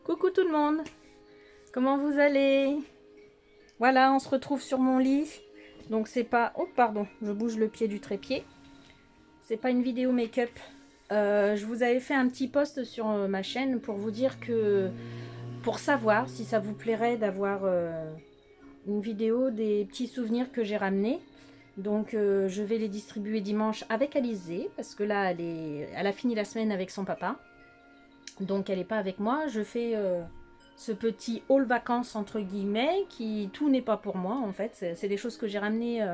Coucou tout le monde, comment vous allez? Voilà, on se retrouve sur mon lit. Donc c'est pas... Oh pardon, je bouge le pied du trépied. C'est pas une vidéo make-up. Je vous avais fait un petit post sur ma chaîne pour vous dire que... Pour savoir si ça vous plairait d'avoir une vidéo des petits souvenirs que j'ai ramenés. Donc je vais les distribuer dimanche avec Alizée. Parce que là, elle a fini la semaine avec son papa. Donc elle n'est pas avec moi. Je fais ce petit haul vacances entre guillemets qui tout n'est pas pour moi en fait. C'est des choses que j'ai ramenées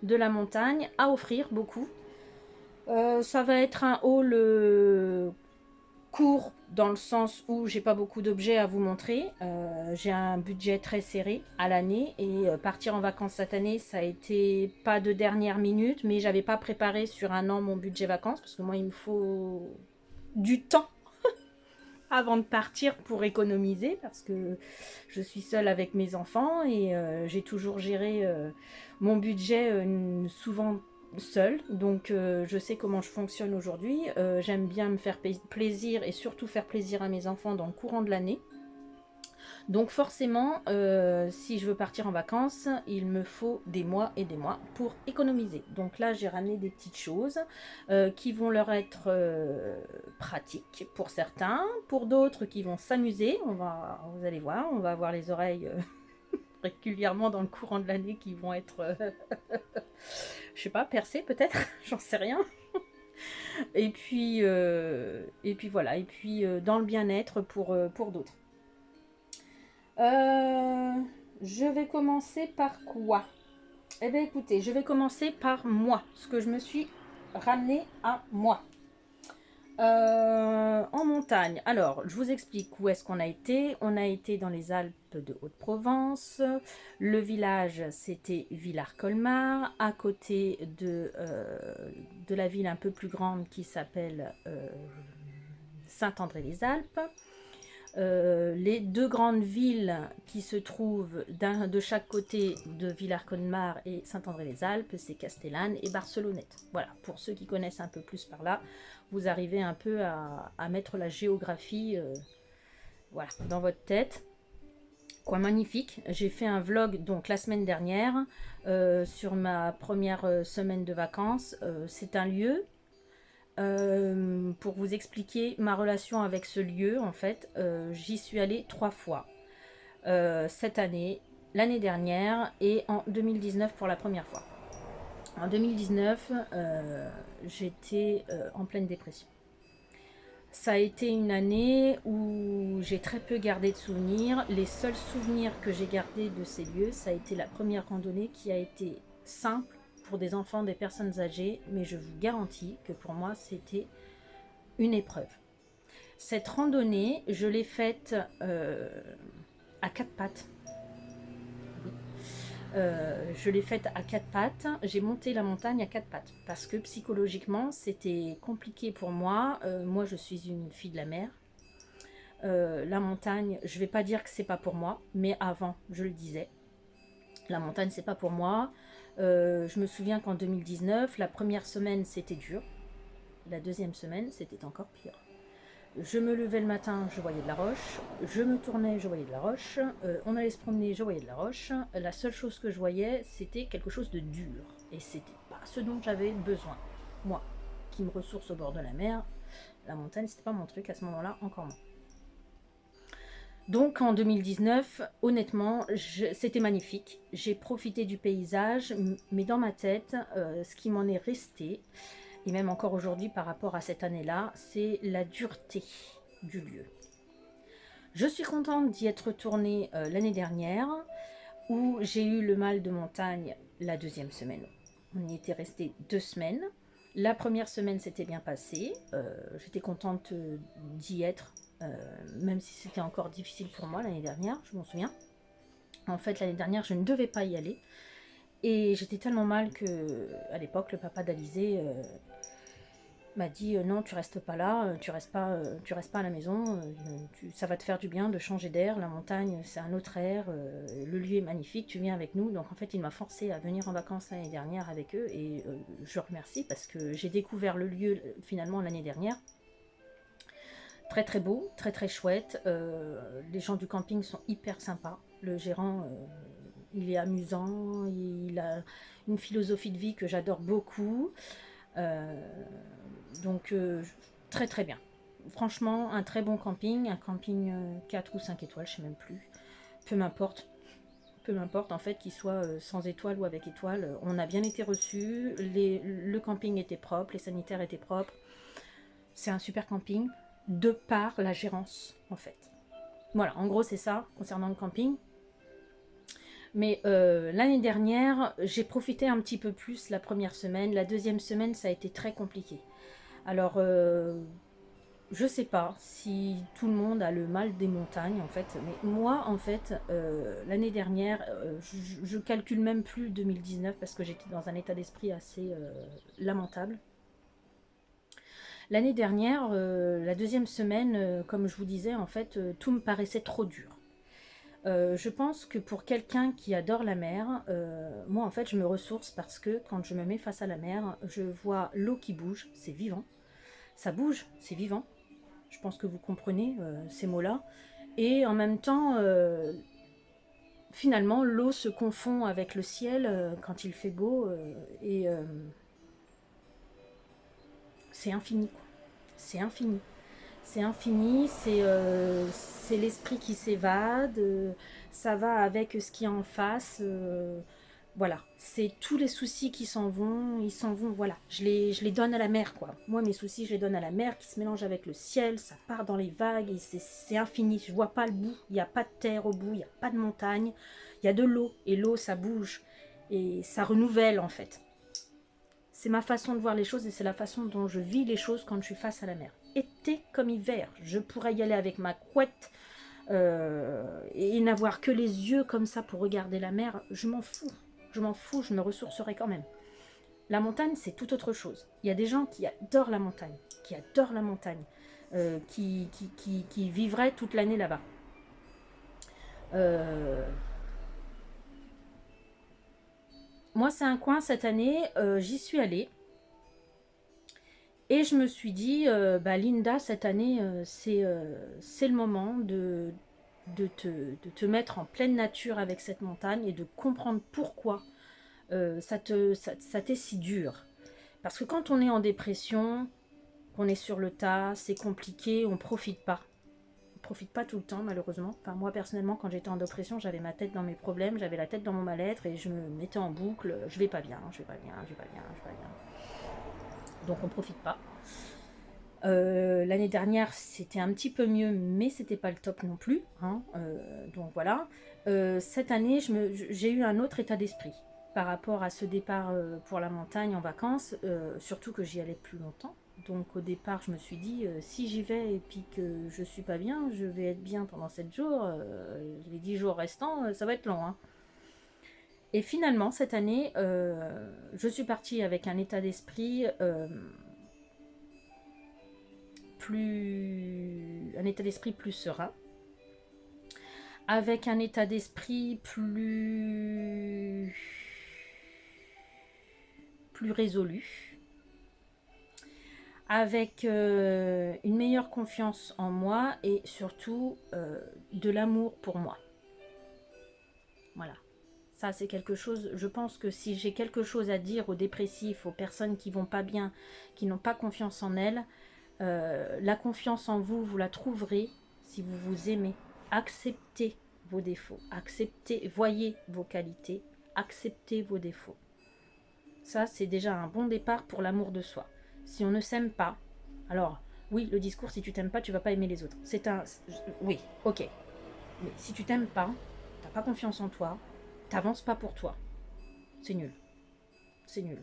de la montagne à offrir beaucoup. Ça va être un haul court dans le sens où j'ai pas beaucoup d'objets à vous montrer. J'ai un budget très serré à l'année et partir en vacances cette année ça a été pas de dernière minute, mais j'avais pas préparé sur un an mon budget vacances parce que moi il me faut du temps avant de partir pour économiser parce que je suis seule avec mes enfants et j'ai toujours géré mon budget souvent seule, donc je sais comment je fonctionne aujourd'hui. J'aime bien me faire plaisir et surtout faire plaisir à mes enfants dans le courant de l'année. Donc forcément, si je veux partir en vacances, il me faut des mois et des mois pour économiser. Donc là, j'ai ramené des petites choses qui vont leur être pratiques pour certains, pour d'autres qui vont s'amuser. Vous allez voir, on va avoir les oreilles régulièrement dans le courant de l'année qui vont être, je sais pas, percées peut-être, j'en sais rien. Et puis voilà, et puis dans le bien-être pour d'autres. Euh, je vais commencer par quoi? Eh bien écoutez, je vais commencer par moi, ce que je me suis ramené à moi. En montagne, alors je vous explique où est-ce qu'on a été. On a été dans les Alpes de Haute-Provence. Le village c'était Villars-Colmar, à côté de la ville un peu plus grande qui s'appelle Saint-André-les-Alpes. Les deux grandes villes qui se trouvent de chaque côté de Villars-Colmar et Saint-André-les-Alpes, c'est Castellane et Barcelonnette. Voilà, pour ceux qui connaissent un peu plus par là, vous arrivez un peu à mettre la géographie voilà, dans votre tête. Quoi magnifique, j'ai fait un vlog donc la semaine dernière sur ma première semaine de vacances. C'est un lieu pour vous expliquer ma relation avec ce lieu, en fait, j'y suis allée 3 fois. Cette année, l'année dernière et en 2019 pour la première fois. En 2019, j'étais en pleine dépression. Ça a été une année où j'ai très peu gardé de souvenirs. Les seuls souvenirs que j'ai gardés de ces lieux, ça a été la première randonnée qui a été simple pour des enfants, des personnes âgées, mais je vous garantis que pour moi, c'était une épreuve. Cette randonnée, je l'ai faite à 4 pattes. Je l'ai faite à 4 pattes. J'ai monté la montagne à 4 pattes parce que psychologiquement, c'était compliqué pour moi. Moi, je suis une fille de la mer. La montagne, je vais pas dire que c'est pas pour moi, mais avant, je le disais. La montagne, c'est pas pour moi. Je me souviens qu'en 2019, la première semaine, c'était dur. La deuxième semaine, c'était encore pire. Je me levais le matin, je voyais de la roche. Je me tournais, je voyais de la roche. On allait se promener, je voyais de la roche. La seule chose que je voyais, c'était quelque chose de dur. Et c'était pas ce dont j'avais besoin. Moi, qui me ressource au bord de la mer, la montagne, c'était pas mon truc à ce moment-là, encore moins. Donc en 2019, honnêtement, c'était magnifique. J'ai profité du paysage, mais dans ma tête, ce qui m'en est resté, et même encore aujourd'hui par rapport à cette année-là, c'est la dureté du lieu. Je suis contente d'y être retournée l'année dernière, où j'ai eu le mal de montagne la deuxième semaine. On y était resté 2 semaines. La première semaine s'était bien passée. J'étais contente d'y être, même si c'était encore difficile pour moi l'année dernière, je m'en souviens. En fait, l'année dernière, je ne devais pas y aller. Et j'étais tellement mal que, à l'époque, le papa d'Alizée m'a dit non, tu restes pas là, tu restes pas à la maison, ça va te faire du bien de changer d'air, la montagne c'est un autre air, le lieu est magnifique, tu viens avec nous. Donc en fait il m'a forcé à venir en vacances l'année dernière avec eux et je remercie parce que j'ai découvert le lieu finalement l'année dernière Très très beau, très très chouette. Les gens du camping sont hyper sympas. Le gérant, il est amusant, il a une philosophie de vie que j'adore beaucoup. Euh, donc très très bien. Franchement, un très bon camping, un camping 4 ou 5 étoiles, je sais même plus. Peu m'importe. Peu m'importe en fait qu'il soit sans étoiles ou avec étoiles. On a bien été reçus, le camping était propre, les sanitaires étaient propres. C'est un super camping de par la gérance en fait. Voilà, en gros c'est ça concernant le camping. Mais l'année dernière, j'ai profité un petit peu plus la première semaine. La deuxième semaine, ça a été très compliqué. Alors, je sais pas si tout le monde a le mal des montagnes en fait. Mais moi, en fait, l'année dernière, je calcule même plus 2019 parce que j'étais dans un état d'esprit assez lamentable. L'année dernière, la deuxième semaine, comme je vous disais, en fait, tout me paraissait trop dur. Je pense que pour quelqu'un qui adore la mer, moi en fait je me ressource parce que quand je me mets face à la mer, je vois l'eau qui bouge, c'est vivant. Ça bouge, c'est vivant. Je pense que vous comprenez ces mots-là. Et en même temps, finalement, l'eau se confond avec le ciel quand il fait beau et c'est infini. C'est infini. C'est infini, c'est l'esprit qui s'évade, ça va avec ce qui est en face. Voilà, c'est tous les soucis qui s'en vont, ils s'en vont, voilà. Je les donne à la mer, quoi. Moi, mes soucis, je les donne à la mer qui se mélange avec le ciel, ça part dans les vagues, et c'est infini. Je vois pas le bout, il n'y a pas de terre au bout, il n'y a pas de montagne, il y a de l'eau, et l'eau, ça bouge, et ça renouvelle, en fait. C'est ma façon de voir les choses et c'est la façon dont je vis les choses quand je suis face à la mer. Été comme hiver, je pourrais y aller avec ma couette et n'avoir que les yeux comme ça pour regarder la mer. Je m'en fous, je me ressourcerai quand même. La montagne, c'est tout autre chose. Il y a des gens qui adorent la montagne, qui vivraient toute l'année là-bas. Moi, c'est un coin cette année, j'y suis allée. Et je me suis dit, bah Linda, cette année, c'est le moment de te mettre en pleine nature avec cette montagne et de comprendre pourquoi ça t'est si dur. Parce que quand on est en dépression, qu'on est sur le tas, c'est compliqué, on ne profite pas. On ne profite pas tout le temps, malheureusement. Enfin, moi, personnellement, quand j'étais en dépression, j'avais ma tête dans mes problèmes, j'avais la tête dans mon mal-être et je me mettais en boucle, je vais pas bien, je vais pas bien, je vais pas bien, je vais pas bien. Donc on ne profite pas. L'année dernière, c'était un petit peu mieux, mais c'était pas le top non plus. Hein, donc voilà. Cette année, j'ai eu un autre état d'esprit par rapport à ce départ pour la montagne en vacances, surtout que j'y allais plus longtemps. Donc au départ, je me suis dit, si j'y vais et puis que je suis pas bien, je vais être bien pendant 7 jours. Les 10 jours restants, ça va être long. Hein. Et finalement, cette année, je suis partie avec un état d'esprit un état d'esprit plus serein, avec un état d'esprit plus résolu, avec une meilleure confiance en moi et surtout de l'amour pour moi. Voilà. Ça, c'est quelque chose, je pense que si j'ai quelque chose à dire aux dépressifs, aux personnes qui vont pas bien, qui n'ont pas confiance en elles, la confiance en vous, vous la trouverez si vous vous aimez. Acceptez vos défauts, acceptez, voyez vos qualités, acceptez vos défauts. Ça, c'est déjà un bon départ pour l'amour de soi. Si on ne s'aime pas, alors oui, le discours, si tu t'aimes pas, tu vas pas aimer les autres. Oui, ok. Mais si tu t'aimes pas, t'as pas confiance en toi, t'avances pas pour toi. C'est nul. C'est nul.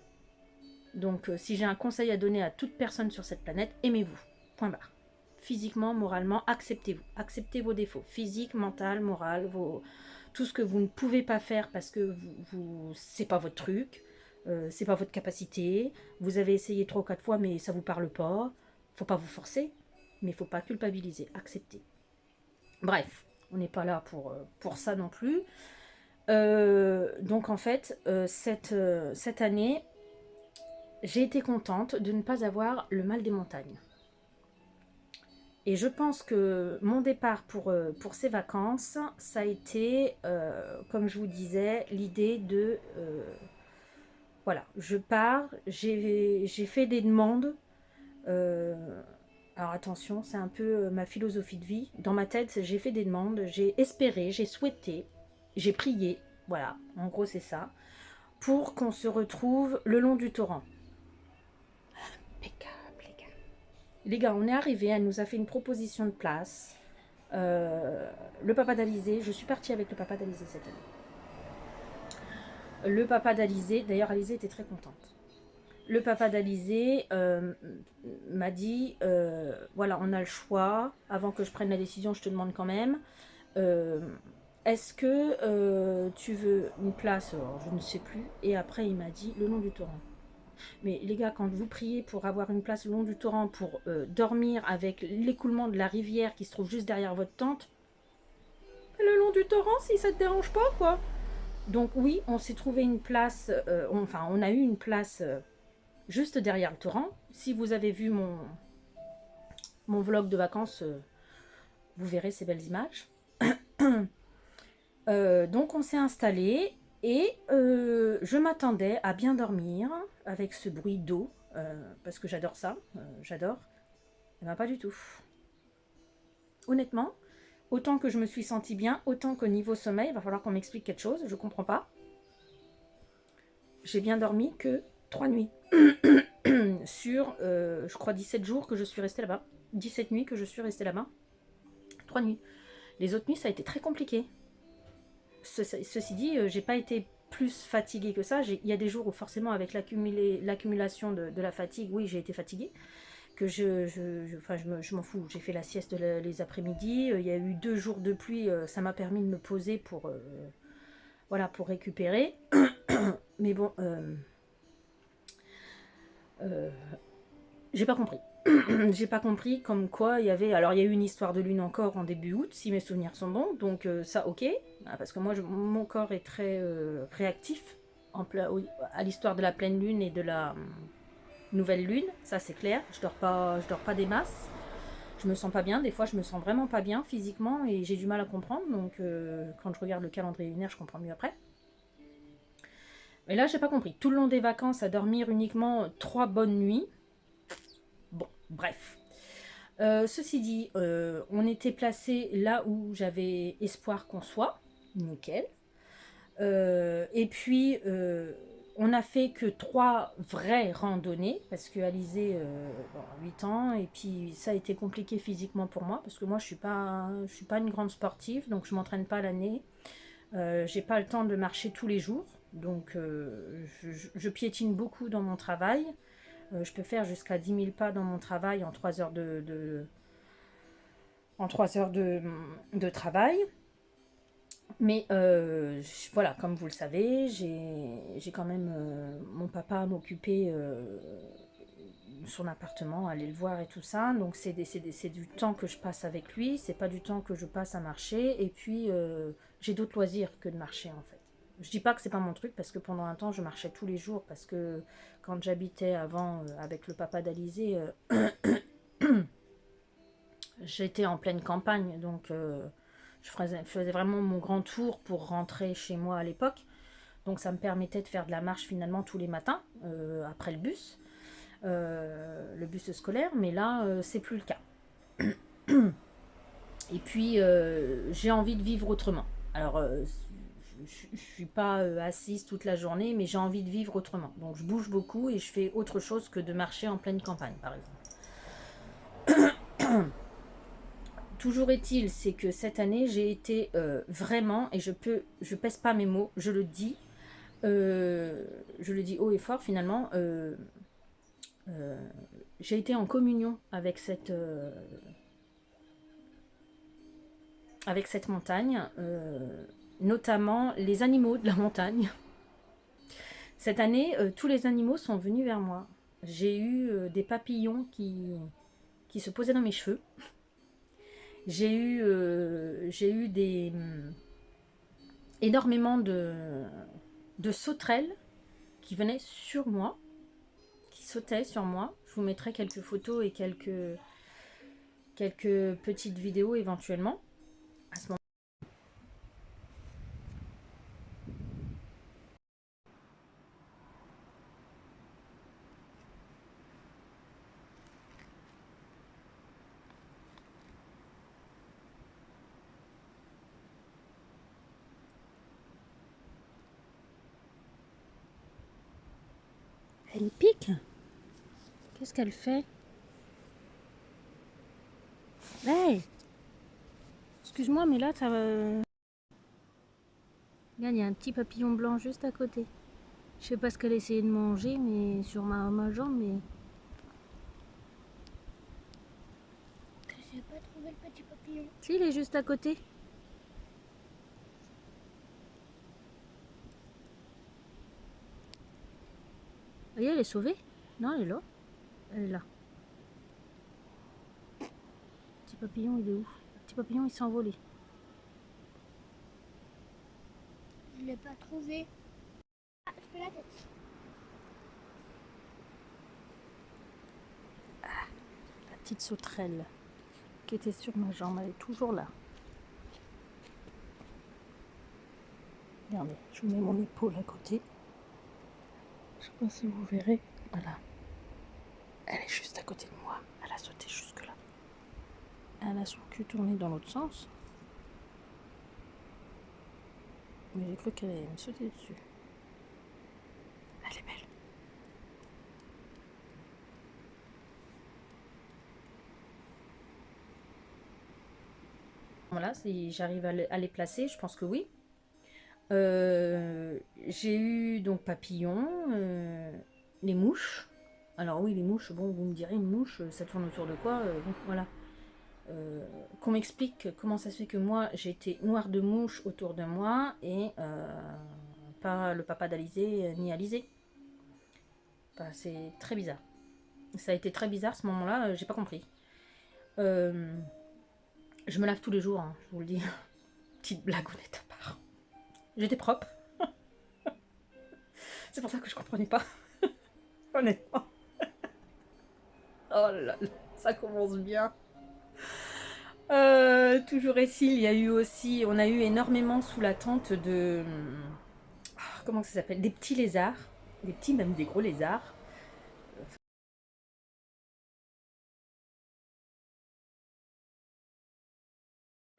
Donc, si j'ai un conseil à donner à toute personne sur cette planète, aimez-vous. Point barre. Physiquement, moralement, acceptez-vous. Acceptez vos défauts. Physique, mental, moral, tout ce que vous ne pouvez pas faire parce que c'est pas votre truc, c'est pas votre capacité. Vous avez essayé 3 ou 4 fois, mais ça vous parle pas. Faut pas vous forcer, mais faut pas culpabiliser. Accepter. Bref, on n'est pas là pour ça non plus. Donc en fait, cette année, j'ai été contente de ne pas avoir le mal des montagnes. Et je pense que mon départ pour ces vacances, ça a été, comme je vous disais, l'idée de... voilà, je pars, j'ai fait des demandes. euh, alors attention, c'est un peu ma philosophie de vie. Dans ma tête, j'ai fait des demandes, j'ai espéré, j'ai souhaité, j'ai prié. Voilà, en gros c'est ça. Pour qu'on se retrouve le long du torrent. Impeccable, les gars. Les gars, on est arrivé, elle nous a fait une proposition de place. Le papa d'Alizé, je suis partie avec le papa d'Alizé cette année. Le papa d'Alizé, d'ailleurs Alizé était très contente. Le papa d'Alizé m'a dit, voilà, on a le choix. Avant que je prenne la décision, je te demande quand même, euh, est-ce que tu veux une place, alors, je ne sais plus. Et après, il m'a dit, le long du torrent. Mais les gars, quand vous priez pour avoir une place le long du torrent, pour dormir avec l'écoulement de la rivière qui se trouve juste derrière votre tente, le long du torrent, si ça te dérange pas, quoi. Donc oui, on s'est trouvé une place, on a eu une place juste derrière le torrent. Si vous avez vu mon vlog de vacances, vous verrez ces belles images. Donc on s'est installé et je m'attendais à bien dormir avec ce bruit d'eau, parce que j'adore ça, j'adore. Eh ben, pas du tout. Honnêtement, autant que je me suis sentie bien, autant qu'au niveau sommeil, il va falloir qu'on m'explique quelque chose, je comprends pas. J'ai bien dormi que 3 nuits. Sur, je crois, 17 jours que je suis restée là-bas. 17 nuits que je suis restée là-bas. 3 nuits. Les autres nuits, ça a été très compliqué. Ceci dit, j'ai pas été plus fatiguée que ça. Il y a des jours où forcément, avec l'accumulation de la fatigue, oui, j'ai été fatiguée. Que je m'en fous. J'ai fait la sieste les après-midi. Il y a eu 2 jours de pluie. Ça m'a permis de me poser voilà, pour récupérer. Mais bon, j'ai pas compris. J'ai pas compris comme quoi il y avait... Alors il y a eu une histoire de lune encore en début août, si mes souvenirs sont bons, donc ça ok, parce que moi mon corps est très réactif à l'histoire de la pleine lune et de la nouvelle lune, ça c'est clair, je dors pas des masses, je me sens pas bien, des fois je me sens vraiment pas bien physiquement et j'ai du mal à comprendre, donc quand je regarde le calendrier lunaire je comprends mieux après. Mais là j'ai pas compris, tout le long des vacances à dormir uniquement 3 bonnes nuits, bon bref. Ceci dit, on était placé là où j'avais espoir qu'on soit, nickel. Et puis, on n'a fait que 3 vraies randonnées, parce que Alizé, 8 ans, et puis ça a été compliqué physiquement pour moi, parce que moi je suis pas une grande sportive, donc je m'entraîne pas l'année. J'ai pas le temps de marcher tous les jours, donc je piétine beaucoup dans mon travail. Je peux faire jusqu'à 10 000 pas dans mon travail en 3 heures en 3 heures de travail. Mais voilà, comme vous le savez, j'ai quand même mon papa à m'occuper son appartement, aller le voir et tout ça. Donc c'est du temps que je passe avec lui, c'est pas du temps que je passe à marcher. Et puis j'ai d'autres loisirs que de marcher en fait. Je dis pas que c'est pas mon truc parce que pendant un temps je marchais tous les jours parce que quand j'habitais avant avec le papa d'Alizé, j'étais en pleine campagne, donc je faisais vraiment mon grand tour pour rentrer chez moi à l'époque. Donc ça me permettait de faire de la marche finalement tous les matins, après le bus scolaire, mais là, c'est plus le cas. Et puis, j'ai envie de vivre autrement. Alors, je ne suis pas assise toute la journée, mais j'ai envie de vivre autrement. Donc, je bouge beaucoup et je fais autre chose que de marcher en pleine campagne, par exemple. Toujours est-il, c'est que cette année, j'ai été vraiment, et je pèse pas mes mots, je le dis haut et fort finalement, j'ai été en communion avec cette montagne, notamment les animaux de la montagne. Cette année, tous les animaux sont venus vers moi. J'ai eu des papillons qui se posaient dans mes cheveux. J'ai eu énormément de sauterelles qui venaient sur moi, qui sautaient sur moi. Je vous mettrai quelques photos et quelques quelques petites vidéos éventuellement. À ce moment. Elle pique. Qu'est-ce qu'elle fait? Hey! Excuse-moi, mais là, ça va... Regarde, il y a un petit papillon blanc juste à côté. Je sais pas ce qu'elle essayait de manger, mais sur ma jambe, mais... J'ai pas trouvé le petit papillon. Si, il est juste à côté. Voyez, elle est sauvée? Non, elle est là. Elle est là. Petit papillon, il est où? Le petit papillon, il s'est envolé. Je l'ai pas trouvé. Ah, je fais la tête. La petite sauterelle qui était sur ma jambe, elle est toujours là. Regardez, je vous mets mon épaule à côté. Je sais pas si vous verrez. Voilà. Elle est juste à côté de moi. Elle a sauté jusque là. Elle a son cul tourné dans l'autre sens. Mais j'ai cru qu'elle allait me sauter dessus. Elle est belle. Voilà, si j'arrive à les placer, je pense que oui. J'ai eu donc papillon, les mouches. Alors oui, les mouches, bon, vous me direz, une mouche, ça tourne autour de quoi? Bon, voilà. Qu'on m'explique comment ça se fait que moi, j'ai été noire de mouches autour de moi et pas le papa d'Alizé ni Alizé. Enfin, c'est très bizarre. Ça a été très bizarre ce moment-là, j'ai pas compris. Je me lave tous les jours, hein, je vous le dis. Petite blagounette à part. J'étais propre. C'est pour ça que je comprenais pas. Honnêtement. Oh là là, ça commence bien. Toujours est-il, il y a eu aussi, on a eu énormément sous la tente de, comment ça s'appelle, des petits lézards, des petits, même des gros lézards.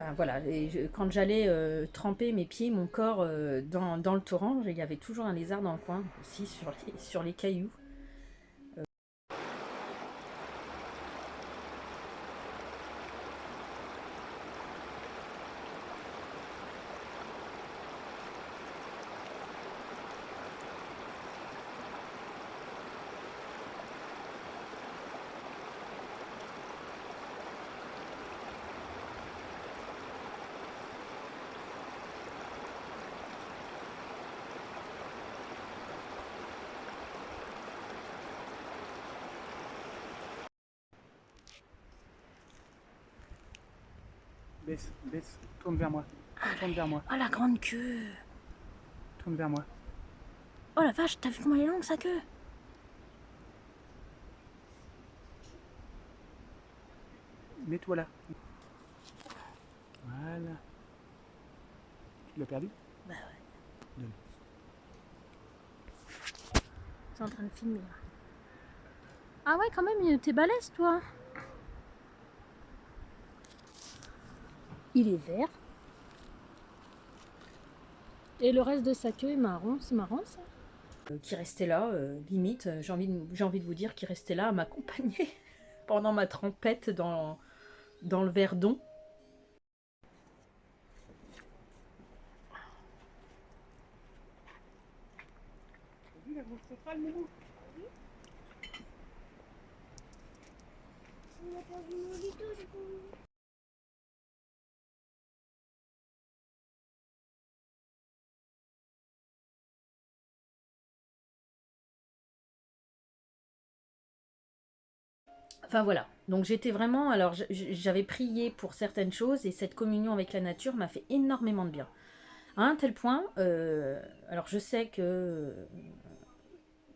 Enfin, voilà, et quand j'allais tremper mes pieds, mon corps dans le torrent, il y avait toujours un lézard dans le coin, aussi sur les cailloux. Baisse, baisse, tourne vers moi. Tourne vers moi. Oh la grande queue! Tourne vers moi. Oh la vache, t'as vu comment elle est longue sa queue? Mets-toi là. Voilà. Tu l'as perdu? Bah ouais. Donne. C'est en train de filmer. Ah ouais, quand même, t'es balèze toi. Il est vert. Et le reste de sa queue est marron, c'est marrant ça. Qui restait là, limite, j'ai envie de vous dire, qui restait là à m'accompagner pendant ma trempette dans le Verdon. T'as vu la grosse sauterelle, Moumou? On a perdu mon lido, du coup. Enfin voilà, donc j'étais vraiment, alors j'avais prié pour certaines choses et cette communion avec la nature m'a fait énormément de bien. À un tel point, alors je sais que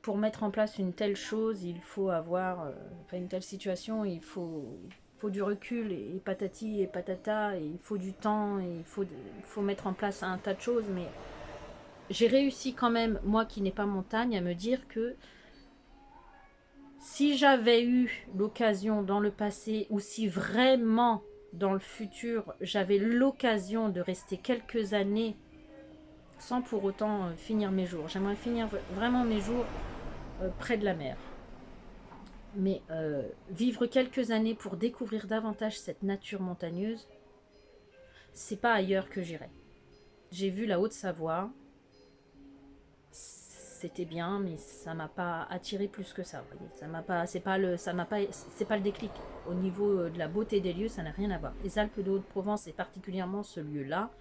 pour mettre en place une telle chose, il faut avoir, enfin une telle situation, il faut faut du recul et patati et patata, et il faut du temps, et faut mettre en place un tas de choses, mais j'ai réussi quand même, moi qui n'ai pas montagne, à me dire que si j'avais eu l'occasion dans le passé, ou si vraiment dans le futur, j'avais l'occasion de rester quelques années sans pour autant finir mes jours. J'aimerais finir vraiment mes jours près de la mer. Mais vivre quelques années pour découvrir davantage cette nature montagneuse, c'est pas ailleurs que j'irai. J'ai vu la Haute-Savoie, c'était bien, mais ça m'a pas attiré plus que ça. Vous voyez. Ça m'a pas, c'est pas le déclic. Au niveau de la beauté des lieux, ça n'a rien à voir. Les Alpes de Haute-Provence, et particulièrement ce lieu-là,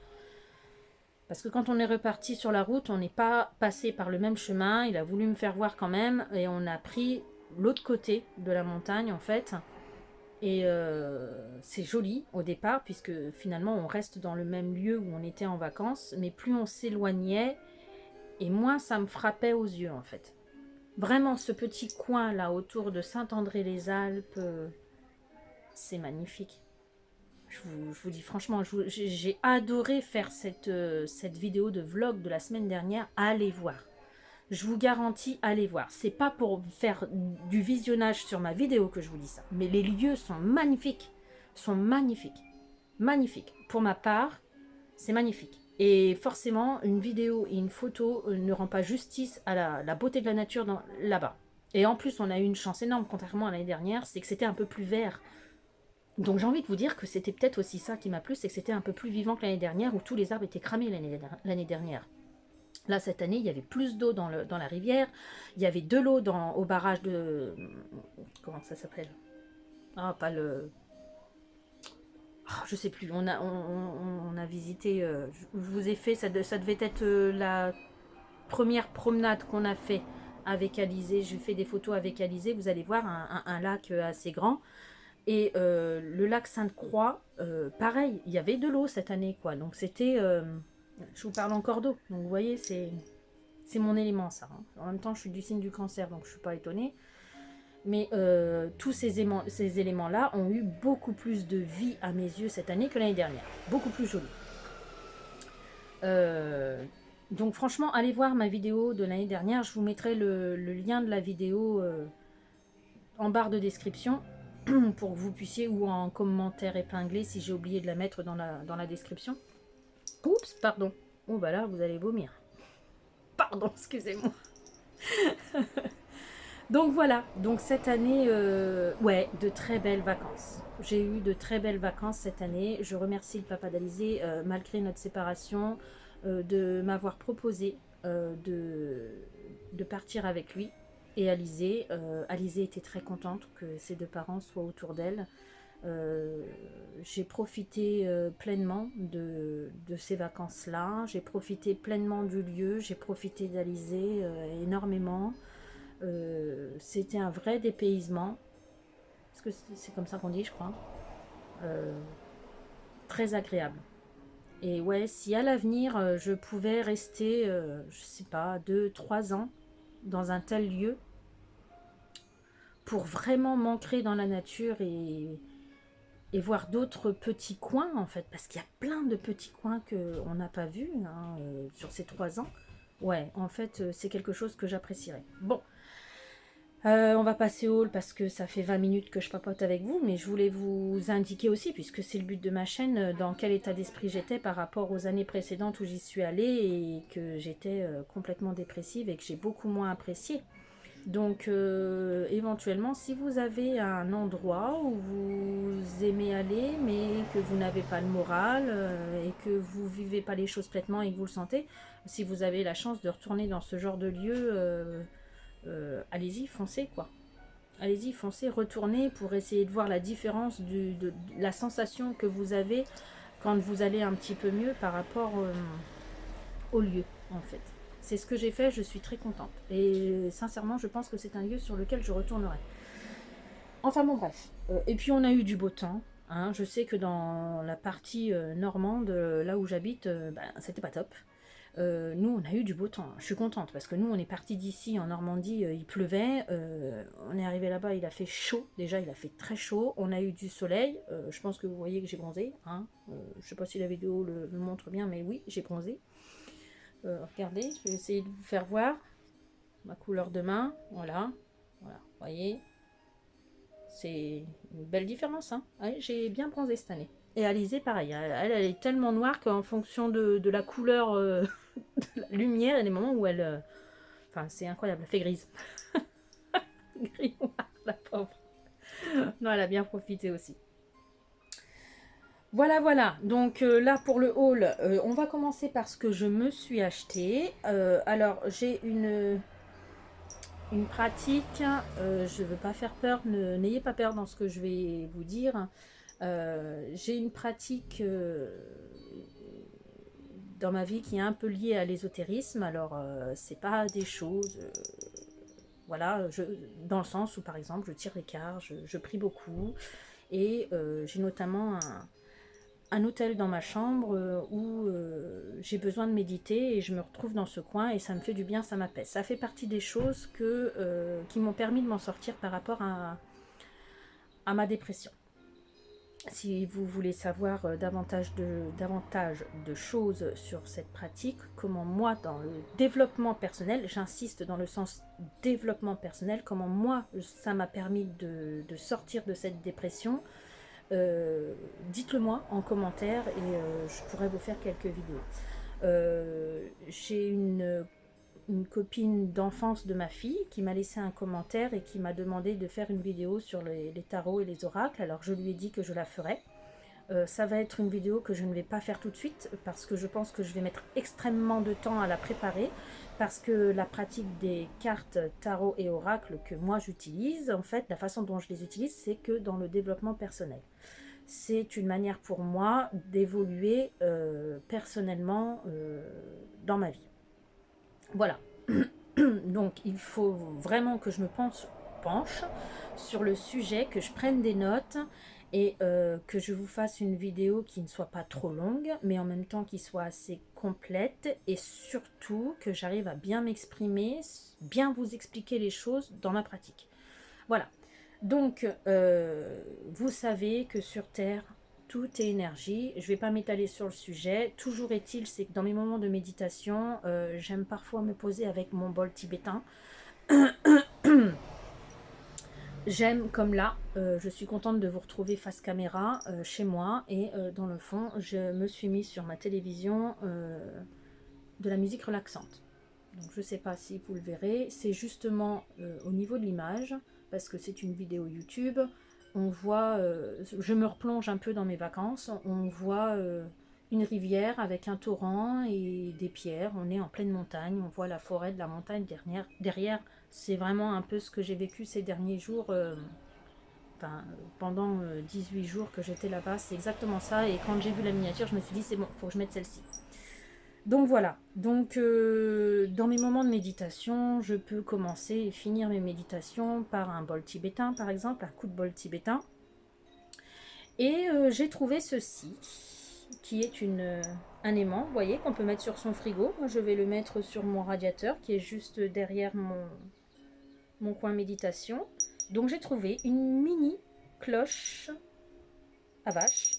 parce que quand on est reparti sur la route, on n'est pas passé par le même chemin. Il a voulu me faire voir quand même, et on a pris l'autre côté de la montagne en fait. Et c'est joli au départ, puisque finalement on reste dans le même lieu où on était en vacances, mais plus on s'éloignait, et moins ça me frappait aux yeux en fait. Vraiment ce petit coin là autour de Saint-André-les-Alpes, c'est magnifique. Je vous dis franchement, j'ai adoré faire cette vidéo de vlog de la semaine dernière. Allez voir. Je vous garantis, allez voir. C'est pas pour faire du visionnage sur ma vidéo que je vous dis ça. Mais les lieux sont magnifiques. Sont magnifiques. Magnifiques. Pour ma part, c'est magnifique. Et forcément, une vidéo et une photo ne rend pas justice à la beauté de la nature là-bas. Et en plus, on a eu une chance énorme, contrairement à l'année dernière, c'est que c'était un peu plus vert. Donc j'ai envie de vous dire que c'était peut-être aussi ça qui m'a plu, c'est que c'était un peu plus vivant que l'année dernière, où tous les arbres étaient cramés l'année dernière. Là, cette année, il y avait plus d'eau dans la rivière, il y avait de l'eau au barrage de... Comment ça s'appelle? Ah, pas le... Oh, je sais plus, on a visité... je vous ai fait, ça devait être la première promenade qu'on a fait avec Alizé. Je fais des photos avec Alizé, vous allez voir, un lac assez grand. Et le lac Sainte-Croix, pareil, il y avait de l'eau cette année, quoi. Donc c'était... je vous parle encore d'eau. Donc vous voyez, c'est mon élément, ça. Hein. En même temps, je suis du signe du cancer, donc je ne suis pas étonnée. Mais tous ces éléments-là ont eu beaucoup plus de vie à mes yeux cette année que l'année dernière. Beaucoup plus joli. Donc franchement, allez voir ma vidéo de l'année dernière. Je vous mettrai le lien de la vidéo en barre de description pour que vous puissiez, ou en commentaire épinglé si j'ai oublié de la mettre dans la description. Oups, pardon. Oh bah là, vous allez vomir. Pardon, excusez-moi. Donc voilà, donc cette année, ouais, de très belles vacances. J'ai eu de très belles vacances cette année. Je remercie le papa d'Alizé, malgré notre séparation, de m'avoir proposé de partir avec lui. Et Alizé, Alizé était très contente que ses deux parents soient autour d'elle. J'ai profité pleinement de ces vacances-là. J'ai profité pleinement du lieu. J'ai profité d'Alizé énormément. C'était un vrai dépaysement. Est-ce que c'est comme ça qu'on dit, je crois. Très agréable. Et ouais, si à l'avenir, je pouvais rester, je sais pas, 2-3 ans dans un tel lieu, pour vraiment m'ancrer dans la nature et voir d'autres petits coins, en fait, parce qu'il y a plein de petits coins qu'on n'a pas vus hein, sur ces 3 ans. Ouais, en fait, c'est quelque chose que j'apprécierais. Bon, on va passer au haul parce que ça fait 20 minutes que je papote avec vous, mais je voulais vous indiquer aussi, puisque c'est le but de ma chaîne, dans quel état d'esprit j'étais par rapport aux années précédentes où j'y suis allée et que j'étais complètement dépressive et que j'ai beaucoup moins apprécié. Donc éventuellement, si vous avez un endroit où vous aimez aller, mais que vous n'avez pas le moral et que vous vivez pas les choses pleinement et que vous le sentez, si vous avez la chance de retourner dans ce genre de lieu, allez-y, foncez quoi. Allez-y, foncez, retournez pour essayer de voir la différence de la sensation que vous avez quand vous allez un petit peu mieux par rapport au lieu en fait. C'est ce que j'ai fait, je suis très contente. Et sincèrement, je pense que c'est un lieu sur lequel je retournerai. Enfin bon, bref. Et puis on a eu du beau temps. Hein. Je sais que dans la partie normande, là où j'habite, ben, c'était pas top. Nous, on a eu du beau temps. Je suis contente parce que nous, on est parti d'ici en Normandie, il pleuvait. On est arrivé là-bas, il a fait chaud. Déjà, il a fait très chaud. On a eu du soleil. Je pense que vous voyez que j'ai bronzé. Hein. Je sais pas si la vidéo le montre bien, mais oui, j'ai bronzé. Regardez, je vais essayer de vous faire voir ma couleur de main. Voilà. Voilà, vous voyez. C'est une belle différence. Hein. Ouais, j'ai bien bronzé cette année. Et Alizée, pareil. Elle est tellement noire qu'en fonction de la couleur de la lumière, il y a des moments où elle... Enfin, c'est incroyable. Elle fait grise. Gris noir, la pauvre. Non, elle a bien profité aussi. Voilà, voilà. Donc là, pour le haul, on va commencer par ce que je me suis acheté. Alors, j'ai une pratique. Je ne veux pas faire peur. N'ayez pas peur dans ce que je vais vous dire. J'ai une pratique dans ma vie qui est un peu liée à l'ésotérisme. Alors, c'est pas des choses... voilà, dans le sens où, par exemple, je tire les cartes, je prie beaucoup. Et j'ai notamment un hôtel dans ma chambre où j'ai besoin de méditer et je me retrouve dans ce coin et ça me fait du bien, ça m'apaise. Ça fait partie des choses qui m'ont permis de m'en sortir par rapport à ma dépression. Si vous voulez savoir davantage de choses sur cette pratique, comment moi, dans le développement personnel, j'insiste dans le sens développement personnel, comment moi, ça m'a permis de sortir de cette dépression, dites-le moi en commentaire et je pourrais vous faire quelques vidéos. J'ai une copine d'enfance de ma fille qui m'a laissé un commentaire et qui m'a demandé de faire une vidéo sur les tarots et les oracles. Alors je lui ai dit que je la ferais. Ça va être une vidéo que je ne vais pas faire tout de suite parce que je pense que je vais mettre extrêmement de temps à la préparer parce que la pratique des cartes tarot et oracles que moi j'utilise, en fait la façon dont je les utilise, c'est que dans le développement personnel. C'est une manière pour moi d'évoluer personnellement dans ma vie. Voilà. Donc il faut vraiment que je me penche sur le sujet, que je prenne des notes et que je vous fasse une vidéo qui ne soit pas trop longue, mais en même temps qui soit assez complète et surtout que j'arrive à bien m'exprimer, bien vous expliquer les choses dans ma pratique. Voilà. Donc, vous savez que sur Terre, tout est énergie. Je ne vais pas m'étaler sur le sujet. Toujours est-il, c'est que dans mes moments de méditation, j'aime parfois me poser avec mon bol tibétain. J'aime comme là, je suis contente de vous retrouver face caméra chez moi. Et dans le fond, je me suis mise sur ma télévision de la musique relaxante. Donc je ne sais pas si vous le verrez. C'est justement au niveau de l'image, parce que c'est une vidéo YouTube. On voit, je me replonge un peu dans mes vacances, on voit une rivière avec un torrent et des pierres, on est en pleine montagne, on voit la forêt de la montagne derrière. C'est vraiment un peu ce que j'ai vécu ces derniers jours, enfin, pendant 18 jours que j'étais là-bas, c'est exactement ça. Et quand j'ai vu la miniature, je me suis dit c'est bon, il faut que je mette celle-ci. Donc voilà, donc dans mes moments de méditation, je peux commencer et finir mes méditations par un bol tibétain par exemple, un coup de bol tibétain. Et j'ai trouvé ceci, qui est un aimant, vous voyez, qu'on peut mettre sur son frigo. Moi je vais le mettre sur mon radiateur qui est juste derrière mon coin méditation. Donc j'ai trouvé une mini cloche à vache.